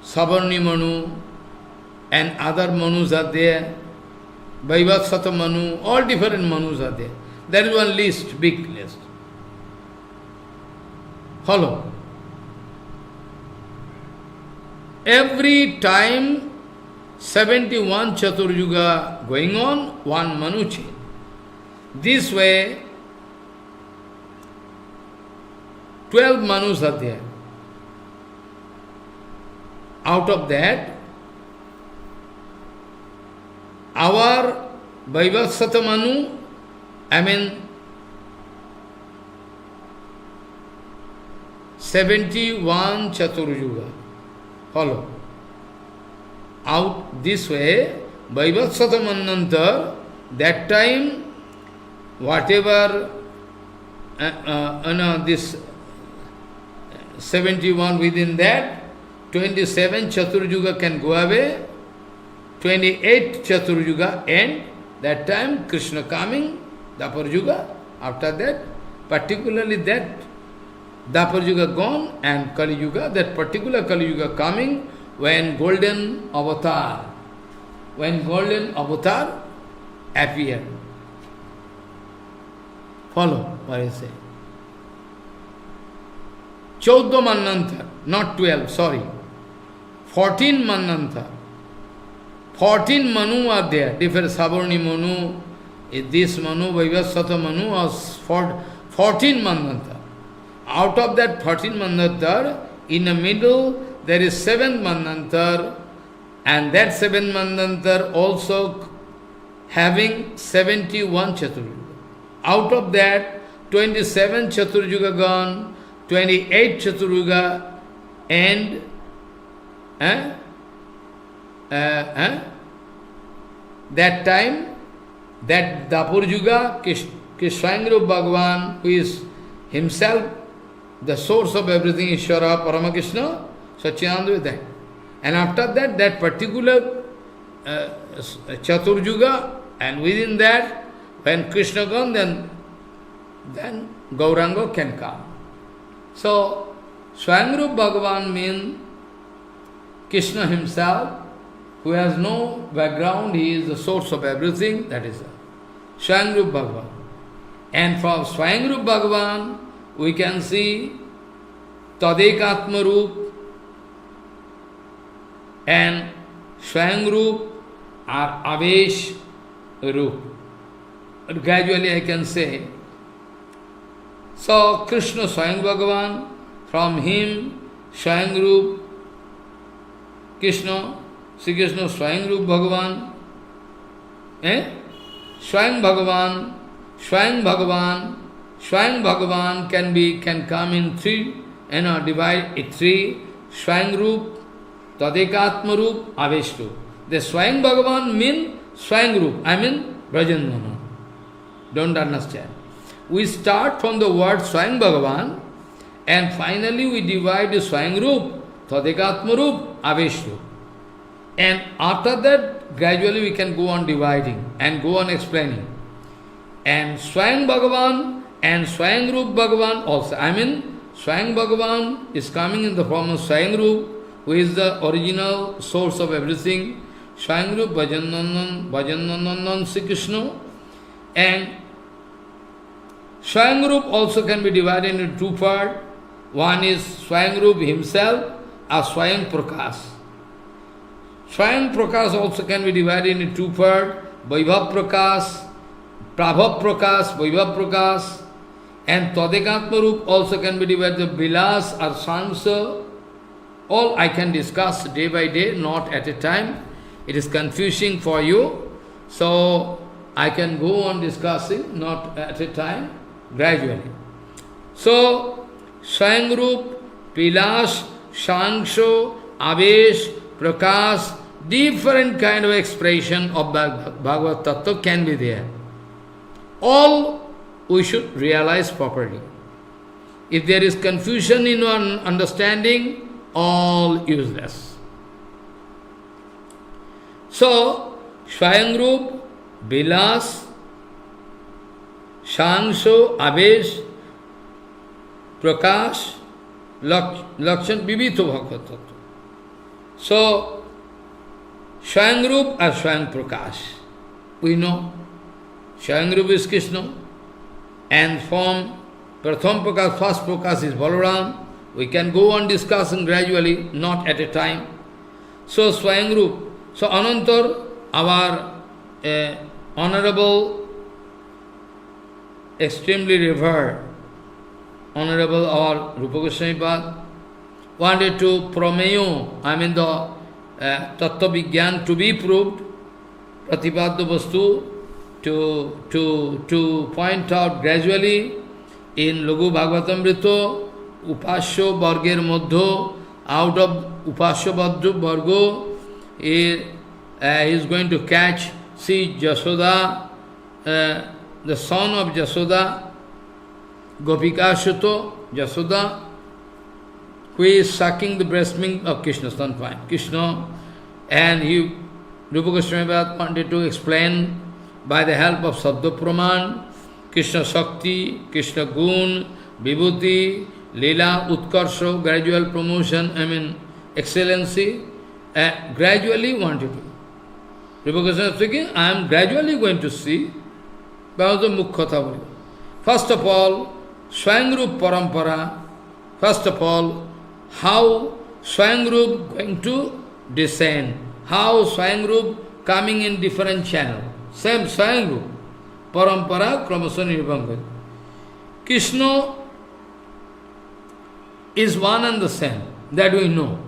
Savarni Manu and other Manus are there. Vaivasata Manu, all different Manus are there. There is one list, big list. Follow. Every time 71 Chaturjuga going on, one Manu change. This way, 12 Manus are there. Out of that, our Vaivasata Manu, 71 Chaturjuga. Follow. Out this way, Vaivasata Manantar, that time, whatever, this 71 within that, 27 Chaturjuga can go away, 28 Chaturjuga end, that time Krishna coming, Dapar Yuga, after that, particularly that Dapar Yuga gone and Kali Yuga, that particular Kali Yuga coming when golden avatar appeared. Follow what I say. 14 Manantar, not 12, sorry. 14 Manantar. 14 Manu are there, different Savarni Manu, this Manu, Vaivasata Manu was 14 Manantar. Out of that 14 Manantar, in the middle there is 7 Manantar, and that 7 Manantar also having 71 Chaturjuga. Out of that, 27 Chaturjuga gone, 28 Chaturjuga, and that time, that Dapur Yuga, Shyam Bhagavan, who is himself the source of everything, Ishvara, Paramakrishna, Satchidananda with that. And after that, that particular Chaturjuga, and within that, when Krishna gone, then Gauranga can come. So, Shyam Bhagavan means Krishna himself, who has no background, he is the source of everything, that is Shyam Bhagavan. And from Shyam Bhagavan, we can see Tadekatma Roop and Shyam Roop are Avesh Roop. But gradually I can say, so Krishna Shyam Bhagavan, from him Shyam Roop, Krishna, Sri Krishna Shyam Roop Bhagavan, Shyam Bhagavan, Shyam Bhagavan, Shyam Bhagavan can come in three, divide it three, Shyam Roop, Tadekatma Roop, Avesh Roop. The Shyam Bhagavan mean Shyam Roop, I mean Brajandana. Don't understand. We start from the word Shyam Bhagavan, and finally we divide the Shyam Roop, Tadekatma Roop, Avesh Roop. And after that, gradually we can go on dividing and go on explaining. And Shyam Bhagavan and Shyam Roop Bhagavan also. I mean, Shyam Bhagavan is coming in the form of Shyam Roop, who is the original source of everything. Shyam Roop Bhajananandan Sri Krishna. And Shyam Roop also can be divided into two parts. One is Shyam Roop himself, or Shyam Prakash. Shyam Prakash also can be divided into two parts. Vaibhav Prakash, Prabhav Prakash, Vaibhav Prakash. And Tadekatma Roop also can be divided into Vilas or Sansa. All I can discuss day by day, not at a time. It is confusing for you. So, I can go on discussing, not at a time, gradually. So, Shyam Roop, Vilas, Shansho, Avesh, Prakash, different kind of expression of Bhagavad Tattva can be there. All we should realize properly. If there is confusion in one understanding, all useless. So, Shyam Roop, Vilas, Shangsho, Abesh, Prakash, Lakshan, Vivito Bhakta. So, Shyam Rup or Shyam Prakash. We know Shyam Rup is Krishna, and from Pratham Prakash, first Prakash is Balaram. We can go on discussing gradually, not at a time. So, Shyam Rup. So, Anantar, our honorable, extremely revered, honorable our Rupa Gosvāmīpāda, wanted to promeyo, the Tattva Vigyan to be proved, Pratipadya Vastu, to point out gradually in Laghu-Bhagavatamrita, Upasya Varger Madhya, out of Upasya Vargo, he is going to catch, see Jasoda, the son of Jasoda, Gopika Shuto, Jasoda, who is sucking the breast milk of Krishna, Krishna, and he, Rupa Gosvāmīpāda wanted to explain by the help of Sabda Praman, Krishna Shakti, Krishna Gun, Vibhuti, Leela, Utkarsha, gradual promotion, excellency, gradually wanted to. Rupa Goswami speaking, I am gradually going to see, first of all, Shyam Rup Parampara, first of all, how Shyam Rup going to descend, how Shyam Rup coming in different channel, same Shyam Rup, Parampara, Kramasana Nirvanga. Krishna is one and the same, that we know.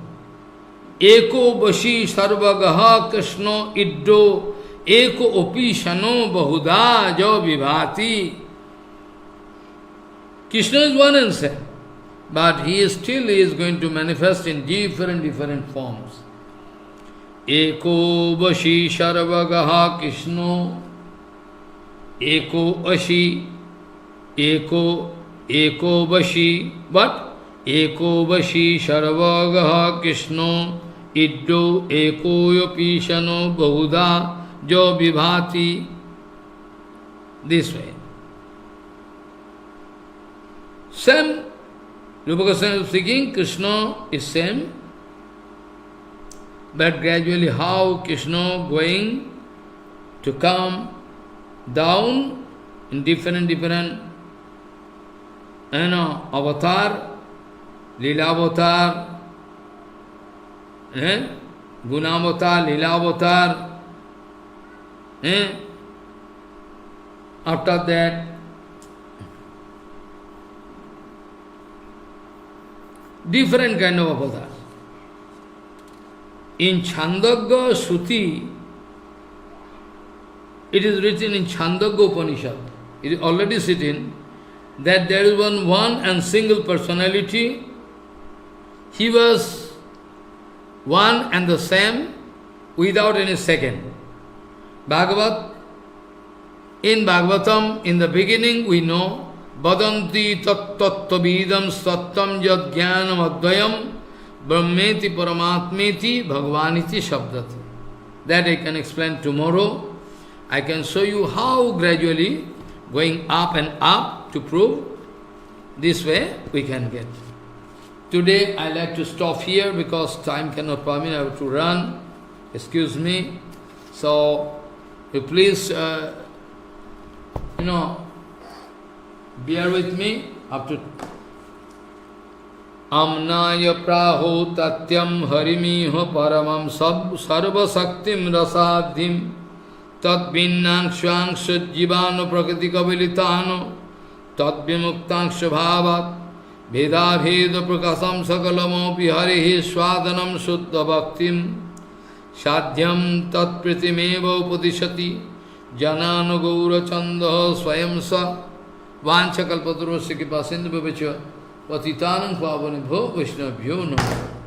Eko bashi sarvagaha Krishna iddo eko opi shano bahuda jo vibhati. Krishna is one and same, but he is going to manifest in different forms. Eko bashi sarvagaha Krishna eko ashi eko bashi, but eko bashi sarvagaha Krishna iddo eko yopi shano bahuda jo vibhati. This way. Same, Rupa Goswami is speaking, Krishna is same, but gradually how Krishna going to come down in different avatar, Leela avatar, Gunavatar, Leela avatar, after that, different kind of avatar. In Chandogya Shruti, it is written in Chandogya Upanishad, it is already sitting, that there is one and single personality. He was one and the same without any second. In Bhagavatam, in the beginning we know, Vadanti tattvavidam sattam yad jnanam advayam brahmeti paramatmeti bhagavaniti shabdati. That I can explain tomorrow. I can show you how gradually going up and up to prove. This way we can get. Today I like to stop here because time cannot permit, I have to run. Excuse me. So, you please, bear with me up to Amnaya praho tatyam harimiho paramam sarva saktim rasadhim tat vinnangshangsha jivano prakriti kabilitano tat vimuktangsha bhavat veda bheda prakasam sakalamopi harihi swadanam suddha bhaktim sadhyam tat pritimeva upadishati janano gaura chanda swayam sa vancha kalpatarusya kipa sindhu bhavecha patitanam pavanibho vaishnavabhyo namo.